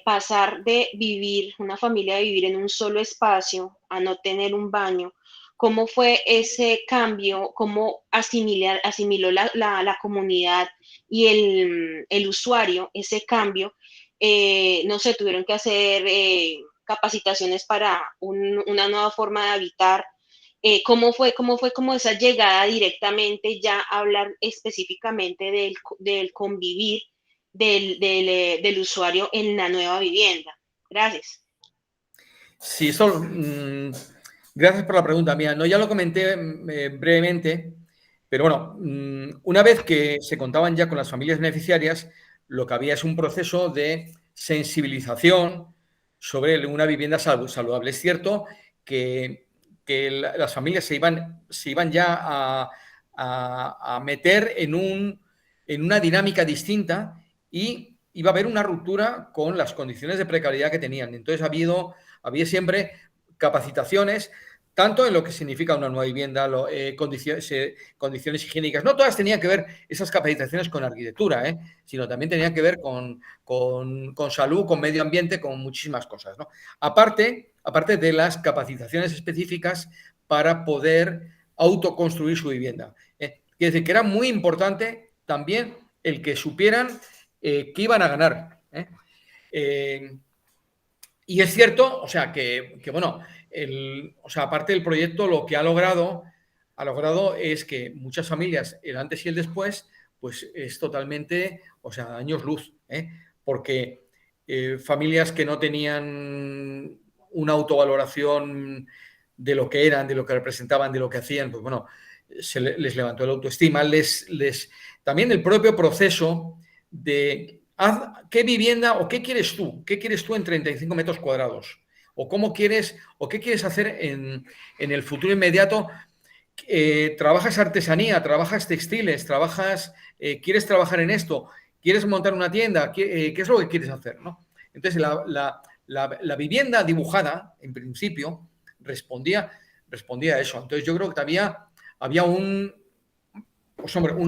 pasar de vivir, una familia de vivir en un solo espacio a no tener un baño, ¿cómo fue ese cambio? ¿Cómo asimiló la comunidad y el usuario ese cambio? No sé, tuvieron que hacer capacitaciones para una nueva forma de habitar. ¿Cómo fue como esa llegada directamente ya a hablar específicamente del convivir del usuario en la nueva vivienda? Gracias. Sí, gracias por la pregunta, mía. No, ya lo comenté brevemente. Pero bueno, una vez que se contaban ya con las familias beneficiarias, lo que había es un proceso de sensibilización sobre una vivienda saludable. Es cierto que las familias se iban ya a meter en una dinámica distinta y iba a haber una ruptura con las condiciones de precariedad que tenían. Entonces había siempre capacitaciones, tanto en lo que significa una nueva vivienda, condiciones higiénicas. No todas tenían que ver esas capacitaciones con arquitectura, sino también tenían que ver con salud, con medio ambiente, con muchísimas cosas, ¿no? Aparte de las capacitaciones específicas para poder autoconstruir su vivienda. Quiere decir que era muy importante también el que supieran qué iban a ganar. Y es cierto, o sea, que bueno, aparte del proyecto, lo que ha logrado es que muchas familias, el antes y el después, pues es totalmente, o sea, años luz, porque familias que no tenían una autovaloración de lo que eran, de lo que representaban, de lo que hacían, pues bueno, les levantó la autoestima, también el propio proceso de qué vivienda o qué quieres tú en 35 metros cuadrados, o qué quieres hacer en el futuro inmediato. Trabajas artesanía, trabajas textiles, quieres trabajar en esto, quieres montar una tienda, ¿qué es lo que quieres hacer, ¿no? Entonces la vivienda dibujada, en principio, respondía a eso. Entonces yo creo que había un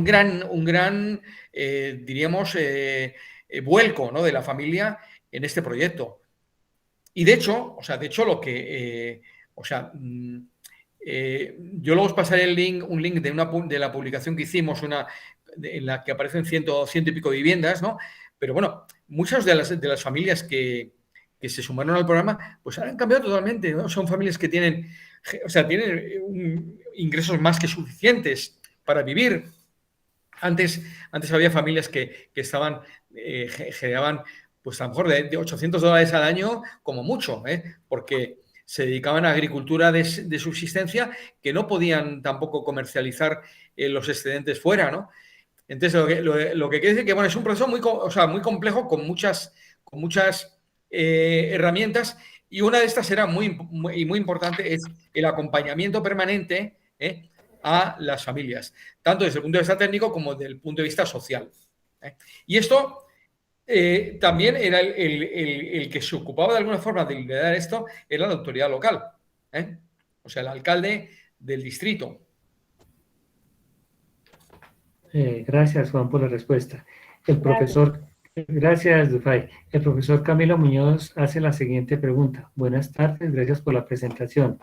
gran diríamos, vuelco, ¿no?, de la familia en este proyecto. Y de hecho, lo que, yo luego os pasaré un link de la publicación que hicimos, en la que aparecen ciento y pico viviendas, ¿no? Pero bueno, muchas de las familias que se sumaron al programa, pues han cambiado totalmente, ¿no? Son familias que tienen ingresos más que suficientes para vivir. Antes había familias que generaban, pues a lo mejor de $800 al año como mucho, porque se dedicaban a agricultura de subsistencia, que no podían tampoco comercializar los excedentes fuera, ¿no? Entonces, lo que quiere decir que, bueno, es un proceso muy complejo, con muchas herramientas, y una de estas era muy importante, es el acompañamiento permanente a las familias, tanto desde el punto de vista técnico como desde el punto de vista social. Y esto también era el que se ocupaba de alguna forma de liderar esto, era la autoridad local, o sea, el alcalde del distrito. Gracias, Juan, por la respuesta. Gracias, Dufay. El profesor Camilo Muñoz hace la siguiente pregunta. Buenas tardes, gracias por la presentación.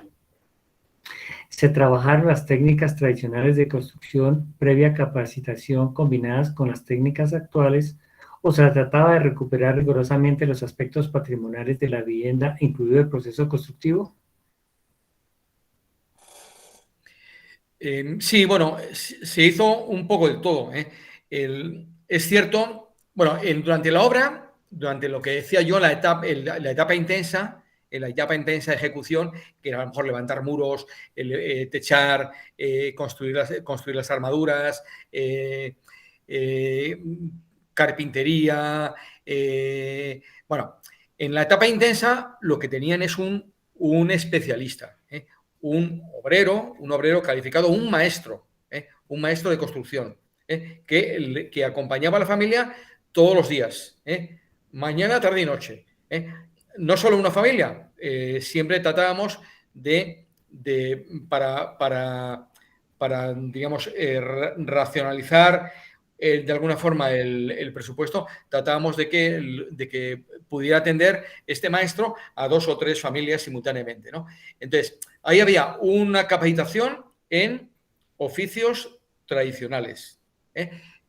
¿Se trabajaron las técnicas tradicionales de construcción previa capacitación combinadas con las técnicas actuales, o se trataba de recuperar rigurosamente los aspectos patrimoniales de la vivienda, incluido el proceso constructivo? Sí, bueno, se hizo un poco de todo. Es cierto, bueno, durante la obra, durante lo que decía yo, la etapa intensa, en la etapa intensa de ejecución, que era a lo mejor levantar muros, techar, construir las armaduras, carpintería. Bueno, en la etapa intensa lo que tenían es un especialista, un obrero calificado, un maestro de construcción, que acompañaba a la familia todos los días, mañana, tarde y noche. No solo una familia, siempre tratábamos para digamos, racionalizar de alguna forma el presupuesto, tratábamos de que pudiera atender este maestro a 2 o 3 familias simultáneamente, ¿no? Entonces, ahí había una capacitación en oficios tradicionales,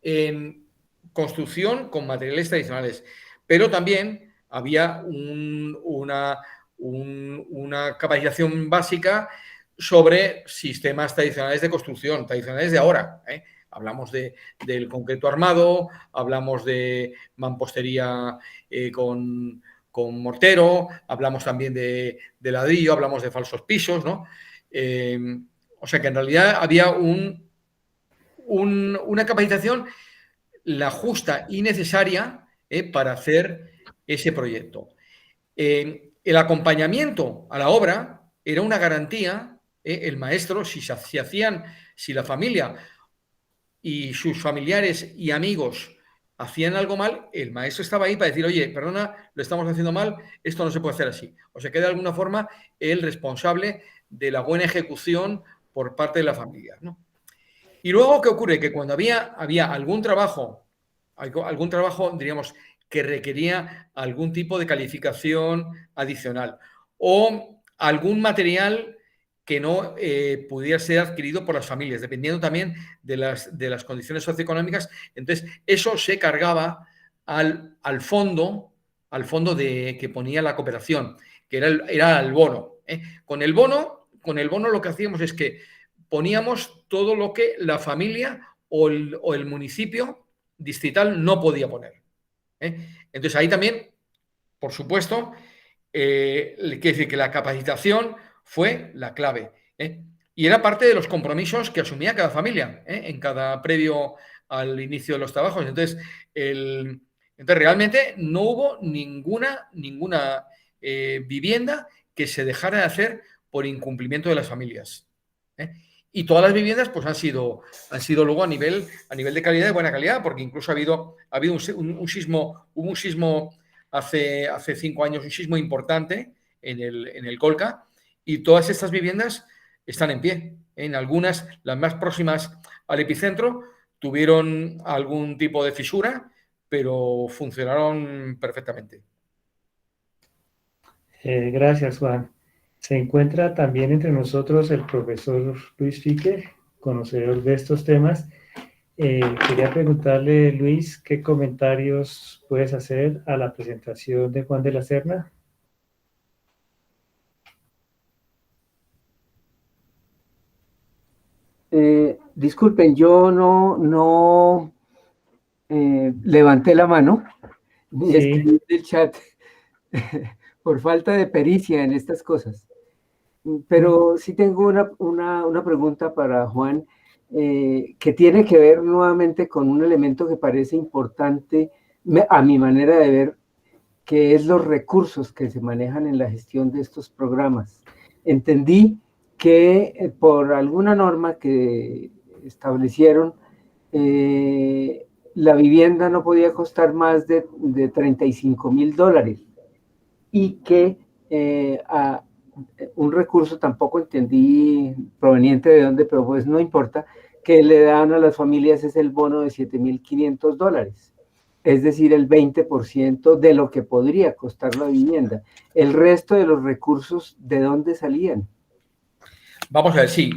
en construcción con materiales tradicionales, pero también había una capacitación básica sobre sistemas tradicionales de construcción, tradicionales de ahora. Hablamos del concreto armado, hablamos de mampostería con mortero, hablamos también de ladrillo, hablamos de falsos pisos, ¿no? O sea que en realidad había una capacitación la justa y necesaria para hacer ese proyecto. El acompañamiento a la obra era una garantía. El maestro, si la familia y sus familiares y amigos hacían algo mal, el maestro estaba ahí para decir, oye, perdona, lo estamos haciendo mal, esto no se puede hacer así. O sea, que de alguna forma el responsable de la buena ejecución por parte de la familia, ¿no? Y luego, ¿qué ocurre? Que cuando había algún trabajo, diríamos, que requería algún tipo de calificación adicional o algún material que no pudiera ser adquirido por las familias, dependiendo también de las condiciones socioeconómicas. Entonces, eso se cargaba al fondo que ponía la cooperación, que era el bono. Con el bono lo que hacíamos es que poníamos todo lo que la familia o el municipio distrital no podía poner. Entonces, ahí también, por supuesto, quiere decir que la capacitación fue la clave. Y era parte de los compromisos que asumía cada familia en cada previo al inicio de los trabajos. Entonces, realmente no hubo ninguna vivienda que se dejara de hacer por incumplimiento de las familias. Y todas las viviendas pues han sido luego a nivel de calidad, de buena calidad, porque incluso ha habido un sismo, hubo un sismo hace 5 años, un sismo importante en el Colca, y todas estas viviendas están en pie. En algunas, las más próximas al epicentro, tuvieron algún tipo de fisura, pero funcionaron perfectamente. Gracias, Juan. Se encuentra también entre nosotros el profesor Luis Fique, conocedor de estos temas. Quería preguntarle, Luis, ¿qué comentarios puedes hacer a la presentación de Juan de la Serna? Disculpen, yo no levanté la mano ni escribí en el chat por falta de pericia en estas cosas. Pero sí tengo una pregunta para Juan, que tiene que ver nuevamente con un elemento que parece importante a mi manera de ver, que es los recursos que se manejan en la gestión de estos programas. Entendí que por alguna norma que establecieron, la vivienda no podía costar más de $35,000 y que un recurso, tampoco entendí proveniente de dónde, pero pues no importa, que le dan a las familias es el bono de $7,500, es decir, el 20% de lo que podría costar la vivienda. El resto de los recursos, ¿de dónde salían? Vamos a ver, sí.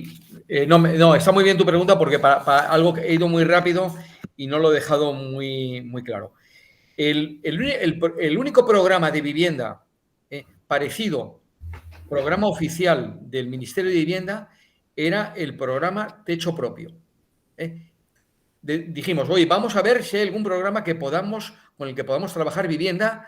No, está muy bien tu pregunta, porque para algo que he ido muy rápido y no lo he dejado muy, muy claro. El único programa de vivienda parecido, programa oficial del Ministerio de Vivienda, era el programa Techo Propio. Dijimos, oye, vamos a ver si hay algún programa con el que podamos trabajar vivienda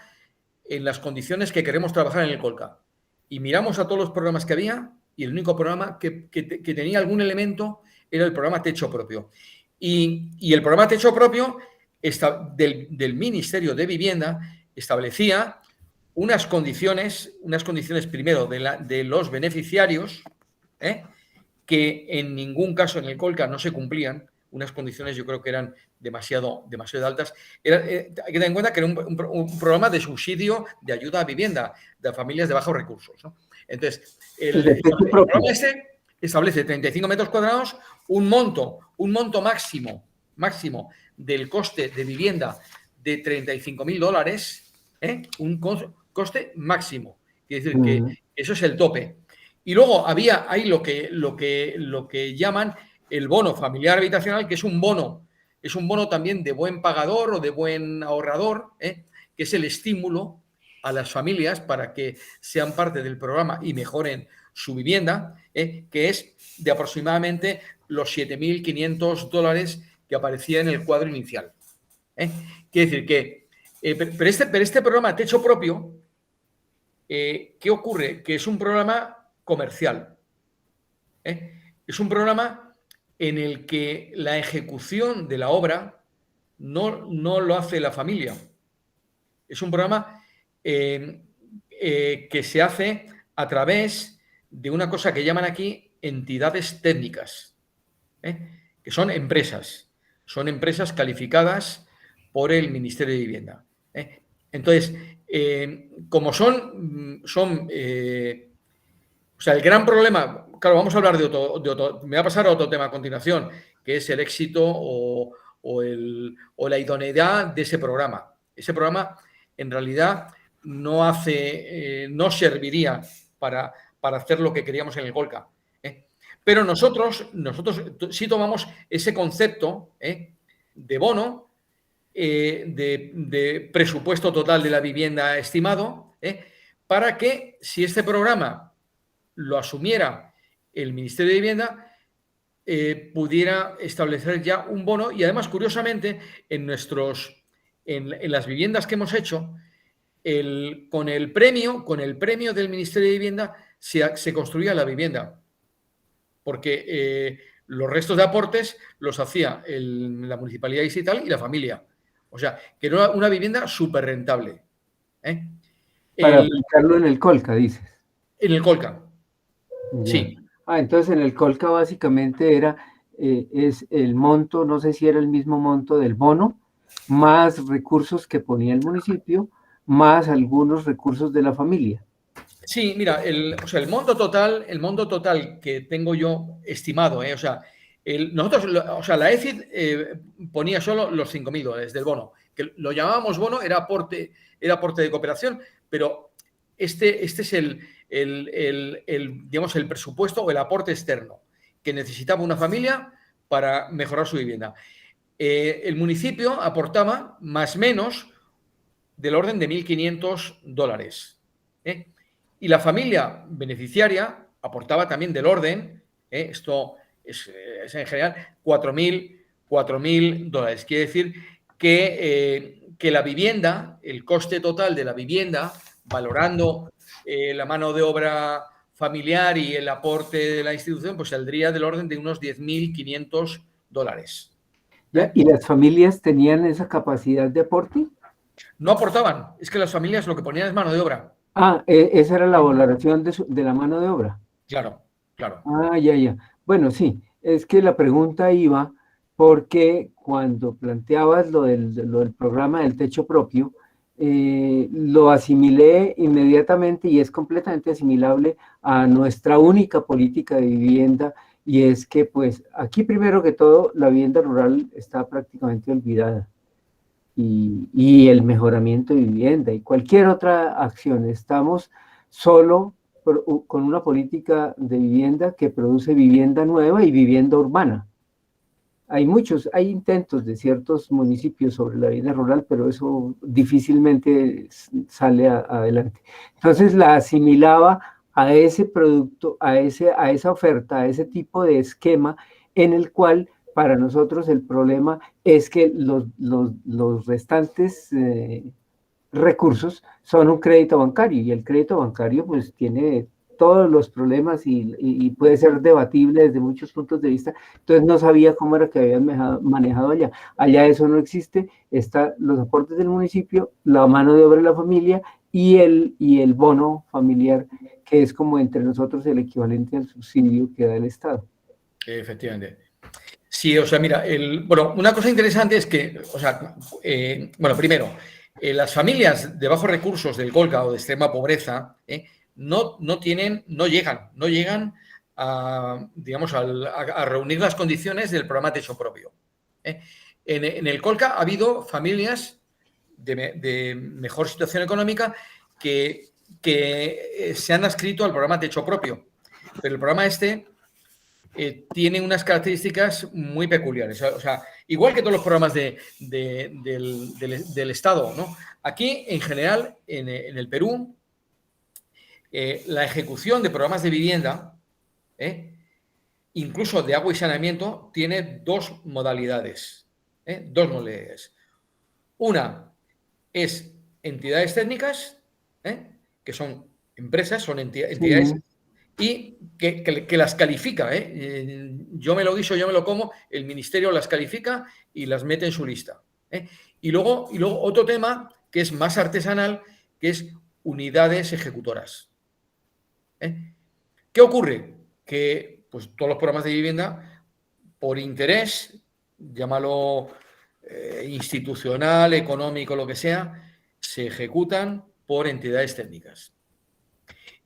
en las condiciones que queremos trabajar en el Colca. Y miramos a todos los programas que había, y el único programa que tenía algún elemento era el programa Techo Propio. Y el programa Techo Propio del Ministerio de Vivienda establecía unas condiciones primero de los beneficiarios, que en ningún caso en el Colca no se cumplían. Unas condiciones yo creo que eran demasiado altas. Hay que tener en cuenta que era un programa de subsidio de ayuda a vivienda de familias de bajos recursos, ¿no? Entonces, el programa este establece 35 metros cuadrados, un monto máximo del coste de vivienda de $35,000, un coste máximo. Quiere decir que eso es el tope. Y luego hay lo que llaman el bono familiar habitacional, que es un bono también de buen pagador o de buen ahorrador, que es el estímulo a las familias para que sean parte del programa y mejoren su vivienda, que es de aproximadamente los $7,500 que aparecía en el cuadro inicial. Quiere decir que, pero este programa Techo Propio, ¿qué ocurre? Que es un programa comercial. Es un programa en el que la ejecución de la obra no lo hace la familia. Es un programa que se hace a través de una cosa que llaman aquí entidades técnicas, que son empresas calificadas por el Ministerio de Vivienda. Entonces, como o sea, el gran problema, claro, vamos a hablar de otro, me va a pasar a otro tema a continuación, que es el éxito o la idoneidad de ese programa. Ese programa, en realidad, no serviría para hacer lo que queríamos en el Colca. Pero nosotros sí tomamos ese concepto de bono, de presupuesto total de la vivienda estimado, para que si este programa lo asumiera el Ministerio de Vivienda, pudiera establecer ya un bono. Y además, curiosamente, en las viviendas que hemos hecho, con el premio del Ministerio de Vivienda se construía la vivienda, porque los restos de aportes los hacía la Municipalidad Distrital y la familia. O sea, que era una vivienda súper rentable. Para aplicarlo en el Colca, dices. En el Colca. Ya. Sí. Entonces en el Colca básicamente es el monto, no sé si era el mismo monto del bono, más recursos que ponía el municipio, más algunos recursos de la familia. Sí, mira, el monto total que tengo yo estimado, o sea, la EFID ponía solo los $5.000 del bono, que lo llamábamos bono, era aporte de cooperación, pero este es digamos, el presupuesto o el aporte externo que necesitaba una familia para mejorar su vivienda. El municipio aportaba más o menos del orden de $1.500. Y la familia beneficiaria aportaba también del orden, esto es en general, $4.000. Quiere decir que la vivienda, el coste total de la vivienda, valorando la mano de obra familiar y el aporte de la institución, pues saldría del orden de unos $10.500. ¿Y las familias tenían esa capacidad de aporte? No aportaban, es que las familias lo que ponían es mano de obra. Esa era la valoración de la mano de obra. Claro. Ya. Bueno, sí, es que la pregunta iba porque cuando planteabas lo del programa del techo propio, lo asimilé inmediatamente y es completamente asimilable a nuestra única política de vivienda, y es que pues aquí primero que todo la vivienda rural está prácticamente olvidada. Y el mejoramiento de vivienda y cualquier otra acción. Estamos solo con una política de vivienda que produce vivienda nueva y vivienda urbana. Hay intentos de ciertos municipios sobre la vivienda rural, pero eso difícilmente sale adelante. Entonces la asimilaba a ese producto, a esa oferta, a ese tipo de esquema en el cual para nosotros el problema es que los restantes recursos son un crédito bancario, y el crédito bancario pues tiene todos los problemas y puede ser debatible desde muchos puntos de vista. Entonces no sabía cómo era que habían manejado allá. Allá eso no existe, están los aportes del municipio, la mano de obra de la familia y el bono familiar, que es como entre nosotros el equivalente al subsidio que da el Estado. Efectivamente. Sí, o sea, mira, una cosa interesante es que, primero, las familias de bajos recursos del Colca o de extrema pobreza no llegan a, digamos, a reunir las condiciones del programa Techo Propio. En el Colca ha habido familias de mejor situación económica que se han adscrito al programa Techo Propio, pero el programa tiene unas características muy peculiares. O sea, igual que todos los programas del Estado, ¿no? Aquí, en general, en el Perú, la ejecución de programas de vivienda, incluso de agua y saneamiento, tiene dos modalidades. Una es entidades técnicas, que son empresas, son entidades y que las califica. Yo me lo guiso, yo me lo como, el ministerio las califica y las mete en su lista. Y luego otro tema que es más artesanal, que es unidades ejecutoras. ¿Qué ocurre? Que pues, todos los programas de vivienda, por interés, llámalo institucional, económico, lo que sea, se ejecutan por entidades técnicas.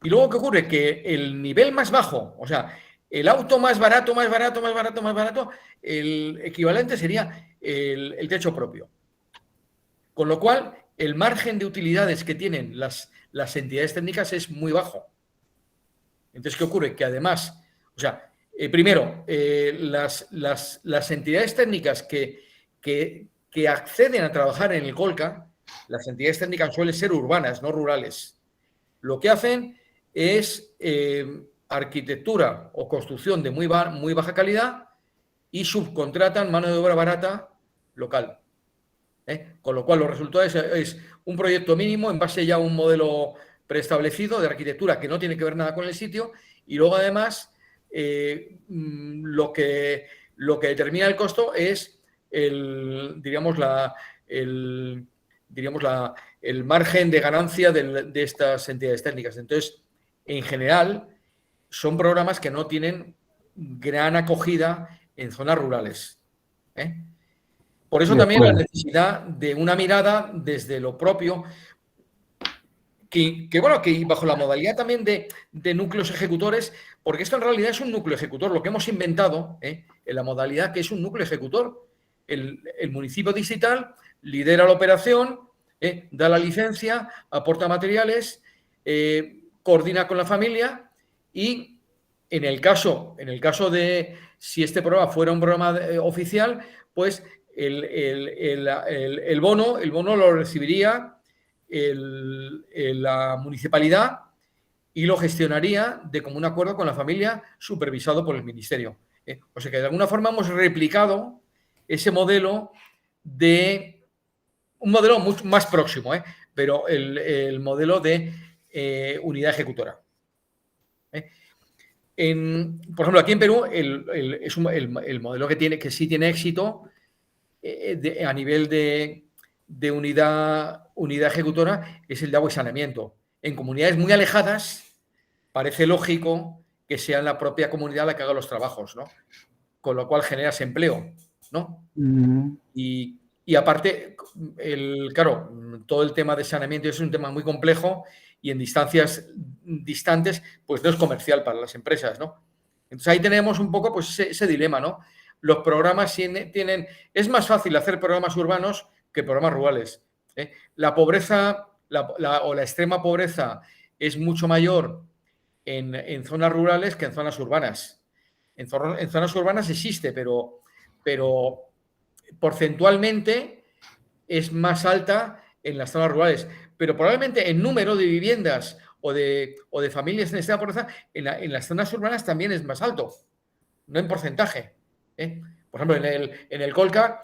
Y luego, ¿qué ocurre? Que el nivel más bajo, o sea, el auto más barato, el equivalente sería el techo propio. Con lo cual, el margen de utilidades que tienen las entidades técnicas es muy bajo. Entonces, ¿qué ocurre? Que además, o sea, primero, las entidades técnicas que acceden a trabajar en el Colca, las entidades técnicas suelen ser urbanas, no rurales. Lo que hacen es arquitectura o construcción de muy baja calidad y subcontratan mano de obra barata local. Con lo cual, los resultados es un proyecto mínimo en base ya a un modelo preestablecido de arquitectura que no tiene que ver nada con el sitio y luego, además, lo que determina el costo es el margen de ganancia de estas entidades técnicas. Entonces, en general, son programas que no tienen gran acogida en zonas rurales. Por eso también la necesidad de una mirada desde lo propio, que bajo la modalidad también de núcleos ejecutores, porque esto en realidad es un núcleo ejecutor, lo que hemos inventado en la modalidad que es un núcleo ejecutor. El municipio distrital lidera la operación, da la licencia, aporta materiales, coordina con la familia y en el caso de si este programa fuera un programa oficial, pues el bono lo recibiría la municipalidad y lo gestionaría de común acuerdo con la familia, supervisado por el ministerio. O sea que de alguna forma hemos replicado ese modelo de un modelo mucho más próximo, pero el modelo de unidad ejecutora. Por ejemplo, aquí en Perú el modelo que sí tiene éxito a nivel de unidad ejecutora es el de agua y saneamiento. En comunidades muy alejadas parece lógico que sea la propia comunidad la que haga los trabajos, ¿no? Con lo cual generas empleo, ¿no? Y aparte, claro, todo el tema de saneamiento es un tema muy complejo y en distancias distantes, pues no es comercial para las empresas, ¿no? Entonces ahí tenemos un poco pues ese dilema, ¿no? Los programas tienen... Es más fácil hacer programas urbanos que programas rurales. La pobreza o la extrema pobreza es mucho mayor en zonas rurales que en zonas urbanas. En zonas urbanas existe, pero porcentualmente es más alta en las zonas rurales. Pero probablemente en número de viviendas o de familias en extrema pobreza, en las zonas urbanas también es más alto, no en porcentaje. Por ejemplo, en el Colca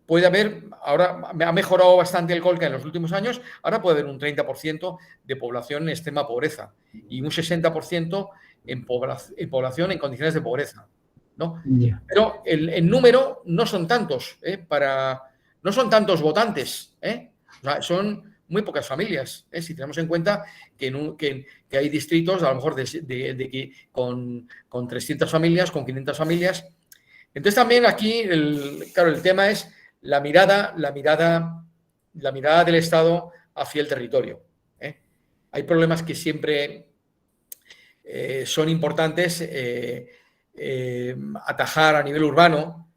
puede haber, ahora ha mejorado bastante el Colca en los últimos años, ahora puede haber un 30% de población en extrema pobreza y un 60% en población en condiciones de pobreza, ¿no? Yeah. Pero en número no son tantos, no son tantos votantes, o sea, son muy pocas familias, si tenemos en cuenta que hay distritos a lo mejor con 300 familias, con 500 familias. Entonces también aquí, el tema es la mirada del Estado hacia el territorio. Hay problemas que siempre son importantes atajar a nivel urbano,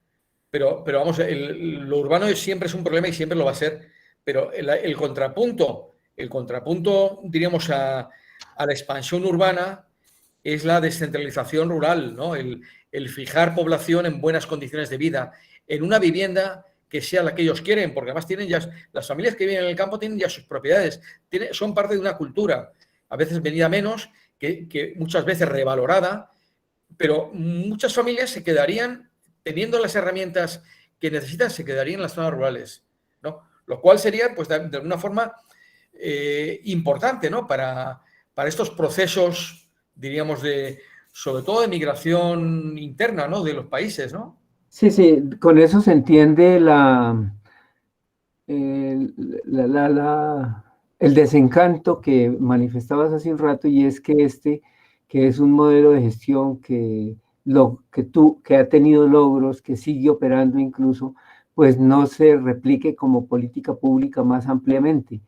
pero vamos, lo urbano siempre es un problema y siempre lo va a ser, pero el contrapunto, diríamos, a la expansión urbana es la descentralización rural, ¿no? El fijar población en buenas condiciones de vida, en una vivienda que sea la que ellos quieren, porque además tienen ya, las familias que viven en el campo tienen ya sus propiedades, son parte de una cultura, a veces venida menos, que muchas veces revalorada, pero muchas familias se quedarían, teniendo las herramientas que necesitan, se quedarían en las zonas rurales, ¿no? Lo cual sería, pues, de alguna forma importante, ¿no? Para estos procesos diríamos, sobre todo de migración interna, ¿no? De los países, ¿no? Sí, sí, con eso se entiende el desencanto que manifestabas hace un rato, y es que es un modelo de gestión que ha tenido logros, que sigue operando incluso, pues no se replique como política pública más ampliamente,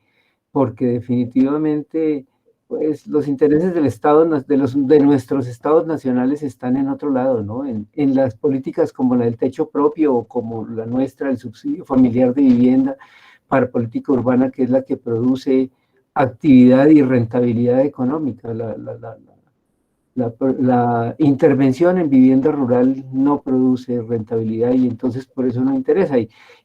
porque definitivamente pues los intereses del Estado, de nuestros estados nacionales están en otro lado, ¿no? En las políticas como la del techo propio o como la nuestra, el subsidio familiar de vivienda para política urbana, que es la que produce actividad y rentabilidad económica. La intervención en vivienda rural no produce rentabilidad, y entonces por eso no interesa.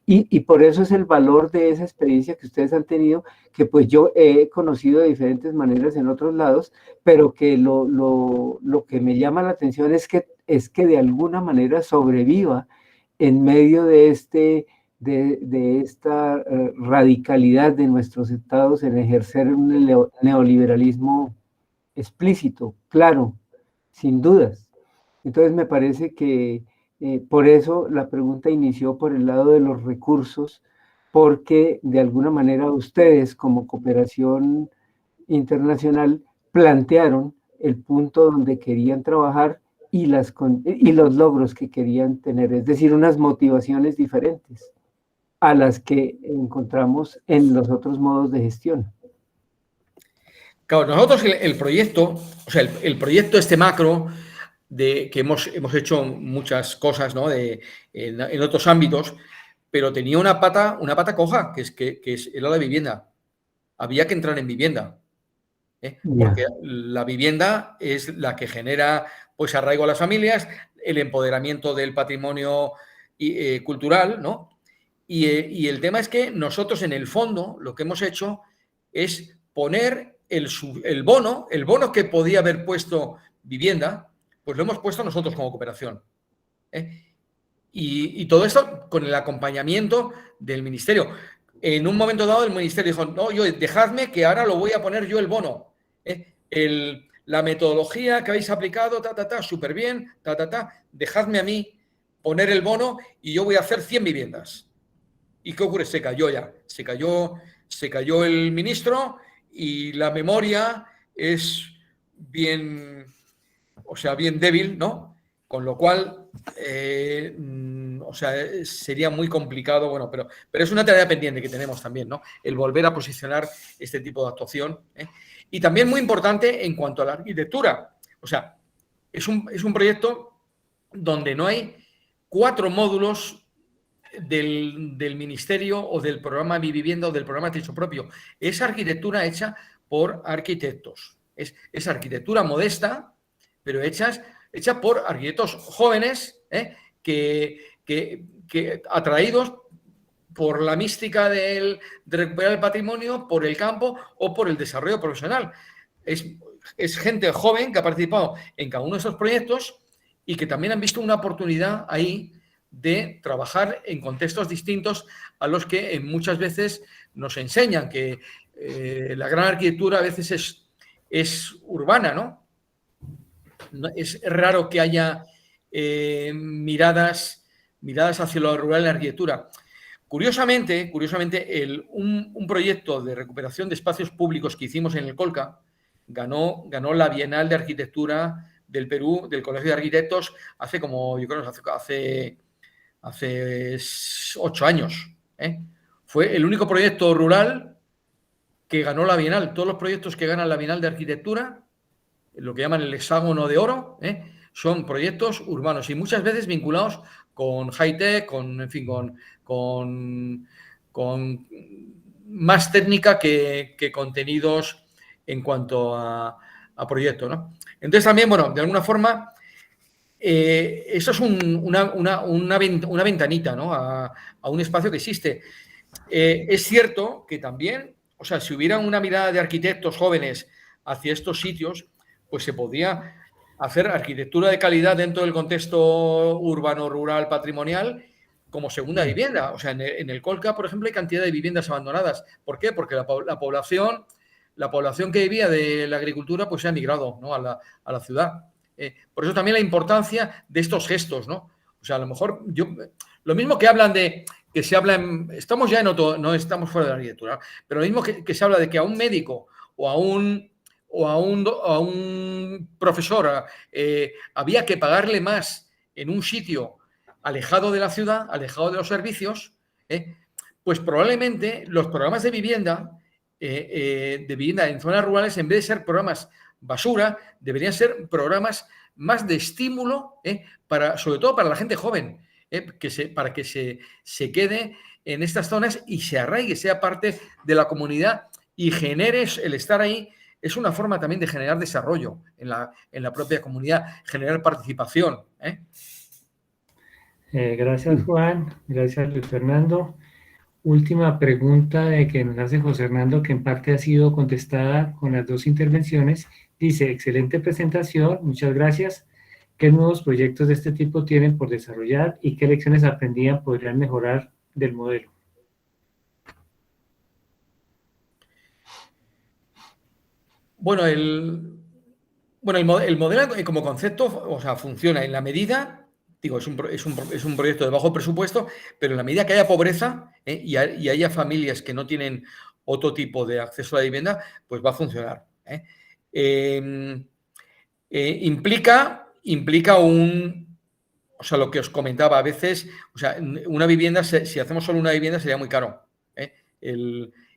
Y por eso es el valor de esa experiencia que ustedes han tenido, que pues yo he conocido de diferentes maneras en otros lados, pero que lo que me llama la atención es que de alguna manera sobreviva en medio de esta radicalidad de nuestros estados en ejercer un neoliberalismo explícito, claro, sin dudas. Entonces me parece que por eso la pregunta inició por el lado de los recursos, porque de alguna manera ustedes como cooperación internacional plantearon el punto donde querían trabajar y los logros que querían tener, es decir, unas motivaciones diferentes a las que encontramos en los otros modos de gestión. Claro, nosotros el proyecto, o sea, el proyecto este macro, que hemos hecho muchas cosas, ¿no? En otros ámbitos, pero tenía una pata coja, era la vivienda. Había que entrar en vivienda, porque la vivienda es la que genera, pues, arraigo a las familias, el empoderamiento del patrimonio cultural, ¿no? Y el tema es que nosotros, en el fondo, lo que hemos hecho es poner el bono que podía haber puesto vivienda, pues lo hemos puesto nosotros como cooperación. Y todo esto con el acompañamiento del Ministerio. En un momento dado el Ministerio dijo, no, dejadme que ahora lo voy a poner yo el bono. La metodología que habéis aplicado, súper bien, dejadme a mí poner el bono y yo voy a hacer 100 viviendas. ¿Y qué ocurre? Se cayó ya. Se cayó el ministro y la memoria es bien débil, ¿no? Con lo cual, sería muy complicado, bueno, pero es una tarea pendiente que tenemos también, ¿no? El volver a posicionar este tipo de actuación. Y también muy importante en cuanto a la arquitectura. O sea, es un proyecto donde no hay 4 módulos del Ministerio o del programa Mi Vivienda o del programa Techo Propio. Es arquitectura hecha por arquitectos. Es arquitectura modesta, pero hecha por arquitectos jóvenes que atraídos por la mística de recuperar el patrimonio, por el campo o por el desarrollo profesional. Es gente joven que ha participado en cada uno de estos proyectos y que también han visto una oportunidad ahí de trabajar en contextos distintos a los que muchas veces nos enseñan, que la gran arquitectura a veces es urbana, ¿no? Es raro que haya miradas hacia lo rural en la arquitectura. Curiosamente, un proyecto de recuperación de espacios públicos que hicimos en el Colca ganó la Bienal de Arquitectura del Perú, del Colegio de Arquitectos, hace 8 años. Fue el único proyecto rural que ganó la Bienal. Todos los proyectos que ganan la Bienal de Arquitectura, lo que llaman el hexágono de oro, son proyectos urbanos y muchas veces vinculados con high-tech, con más técnica que contenidos en cuanto a proyecto, ¿no? Entonces también, bueno, de alguna forma, eso es una ventanita, ¿no? a un espacio que existe. Es cierto que también, o sea, si hubiera una mirada de arquitectos jóvenes hacia estos sitios, pues se podría hacer arquitectura de calidad dentro del contexto urbano, rural, patrimonial, como segunda vivienda. O sea, en el Colca, por ejemplo, hay cantidad de viviendas abandonadas. ¿Por qué? Porque la población la población que vivía de la agricultura pues se ha migrado, ¿no? a la ciudad. Por eso también la importancia de estos gestos, ¿no? O sea, a lo mejor lo mismo que hablan de que se habla estamos ya en otro, no estamos fuera de la arquitectura, pero lo mismo que se habla de que a un médico o a un profesor había que pagarle más en un sitio alejado de la ciudad, alejado de los servicios, pues probablemente los programas de vivienda en zonas rurales, en vez de ser programas basura, deberían ser programas más de estímulo, sobre todo para la gente joven, para que se quede en estas zonas y se arraigue, sea parte de la comunidad y genere el estar ahí. Es una forma también de generar desarrollo en la propia comunidad, generar participación. Gracias, Juan. Gracias, Luis Fernando. Última pregunta que nos hace José Hernando, que en parte ha sido contestada con las dos intervenciones. Dice, excelente presentación, muchas gracias. ¿Qué nuevos proyectos de este tipo tienen por desarrollar y qué lecciones aprendían podrían mejorar del modelo? Bueno, el modelo como concepto, o sea, funciona en la medida, digo, es un proyecto de bajo presupuesto, pero en la medida que haya pobreza y haya familias que no tienen otro tipo de acceso a la vivienda, pues va a funcionar. Implica o sea, lo que os comentaba a veces, o sea, una vivienda, si hacemos solo una vivienda sería muy caro.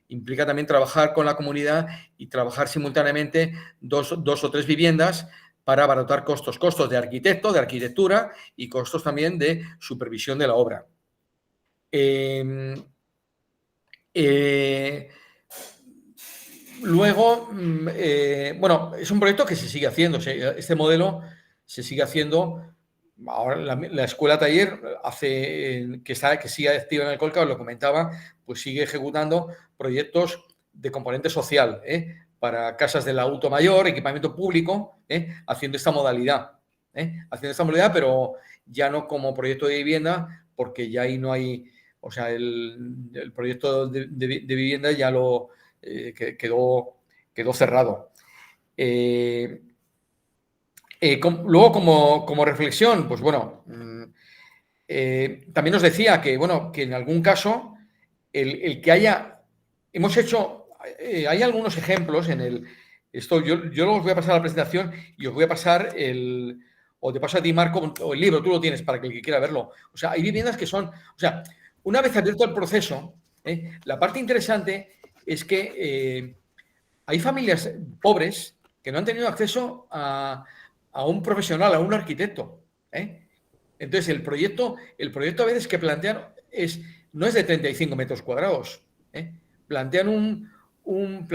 Implica también trabajar con la comunidad y trabajar simultáneamente dos o tres viviendas para abaratar costos de arquitecto, de arquitectura y costos también de supervisión de la obra. Luego, bueno, es un proyecto que se sigue haciendo. Este modelo se sigue haciendo. Ahora la escuela taller que sigue activa en el Colca, os lo comentaba, pues sigue ejecutando proyectos de componente social para casas del adulto mayor, equipamiento público, haciendo esta modalidad. Pero ya no como proyecto de vivienda, porque ya ahí no hay, o sea, el proyecto de vivienda ya lo quedó cerrado. Luego, como reflexión, pues bueno, también os decía que, bueno, que en algún caso el que hemos hecho, hay algunos ejemplos esto yo os voy a pasar la presentación y os voy a pasar o te paso a ti, Marco, o el libro, tú lo tienes para que el que quiera verlo. O sea, hay viviendas que son, o sea, una vez abierto el proceso, la parte interesante es que hay familias pobres que no han tenido acceso a un profesional, a un arquitecto. Entonces, el proyecto a veces que plantean no es de 35 metros cuadrados. Plantean un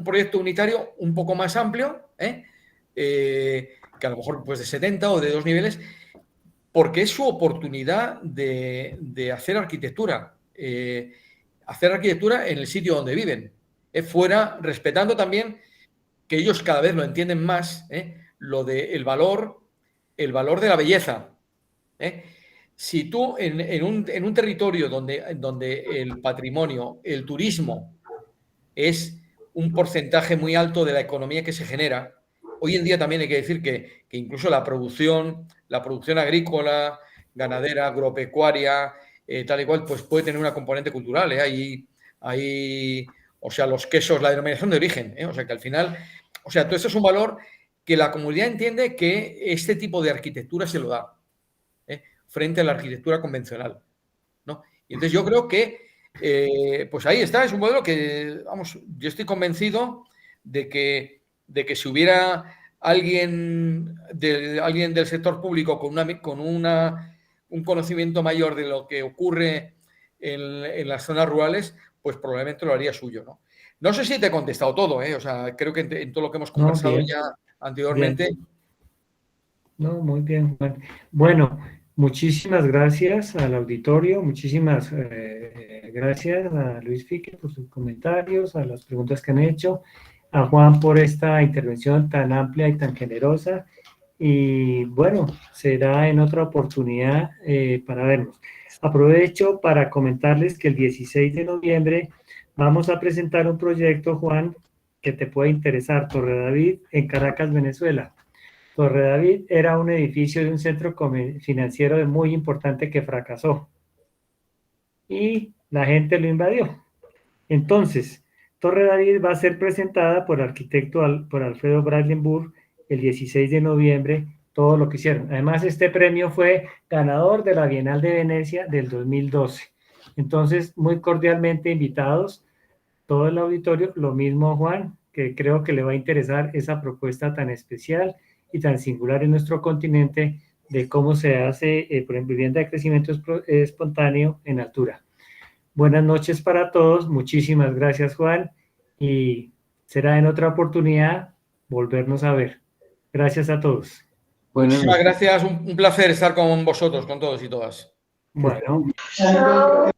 proyecto unitario un poco más amplio, que a lo mejor pues de 70 o de 2 niveles, porque es su oportunidad de hacer arquitectura. Hacer arquitectura en el sitio donde viven. Fuera, respetando también que ellos cada vez lo entienden más, lo del valor de la belleza. Si tú en un territorio donde el patrimonio, el turismo, es un porcentaje muy alto de la economía que se genera, hoy en día también hay que decir que incluso la producción agrícola, ganadera, agropecuaria, tal y cual, pues puede tener una componente cultural. O sea, los quesos, la denominación de origen. O sea, que al final, o sea, todo esto es un valor que la comunidad entiende que este tipo de arquitectura se lo da frente a la arquitectura convencional, ¿no? Y entonces yo creo que, pues ahí está, es un modelo que, vamos, yo estoy convencido de que si hubiera alguien del sector público con un conocimiento mayor de lo que ocurre en las zonas rurales, pues probablemente lo haría suyo, ¿no? No sé si te he contestado todo, o sea, creo que en todo lo que hemos conversado ya anteriormente. Bien. No, muy bien, Juan. Bueno, muchísimas gracias al auditorio, muchísimas gracias a Luis Fique por sus comentarios, a las preguntas que han hecho, a Juan por esta intervención tan amplia y tan generosa. Y bueno, será en otra oportunidad para vernos. Aprovecho para comentarles que el 16 de noviembre Vamos a presentar un proyecto, Juan, que te puede interesar, Torre David, en Caracas, Venezuela. Torre David era un edificio de un centro financiero muy importante que fracasó y la gente lo invadió. Entonces, Torre David va a ser presentada por por Alfredo Brandenburg el 16 de noviembre, todo lo que hicieron. Además, este premio fue ganador de la Bienal de Venecia del 2012. Entonces, muy cordialmente invitados, todo el auditorio, lo mismo Juan, que creo que le va a interesar esa propuesta tan especial y tan singular en nuestro continente de cómo se hace, por ejemplo, vivienda de crecimiento espontáneo en altura. Buenas noches para todos, muchísimas gracias Juan y será en otra oportunidad volvernos a ver. Gracias a todos. Muchísimas gracias, un placer estar con vosotros, con todos y todas. Bueno, chao.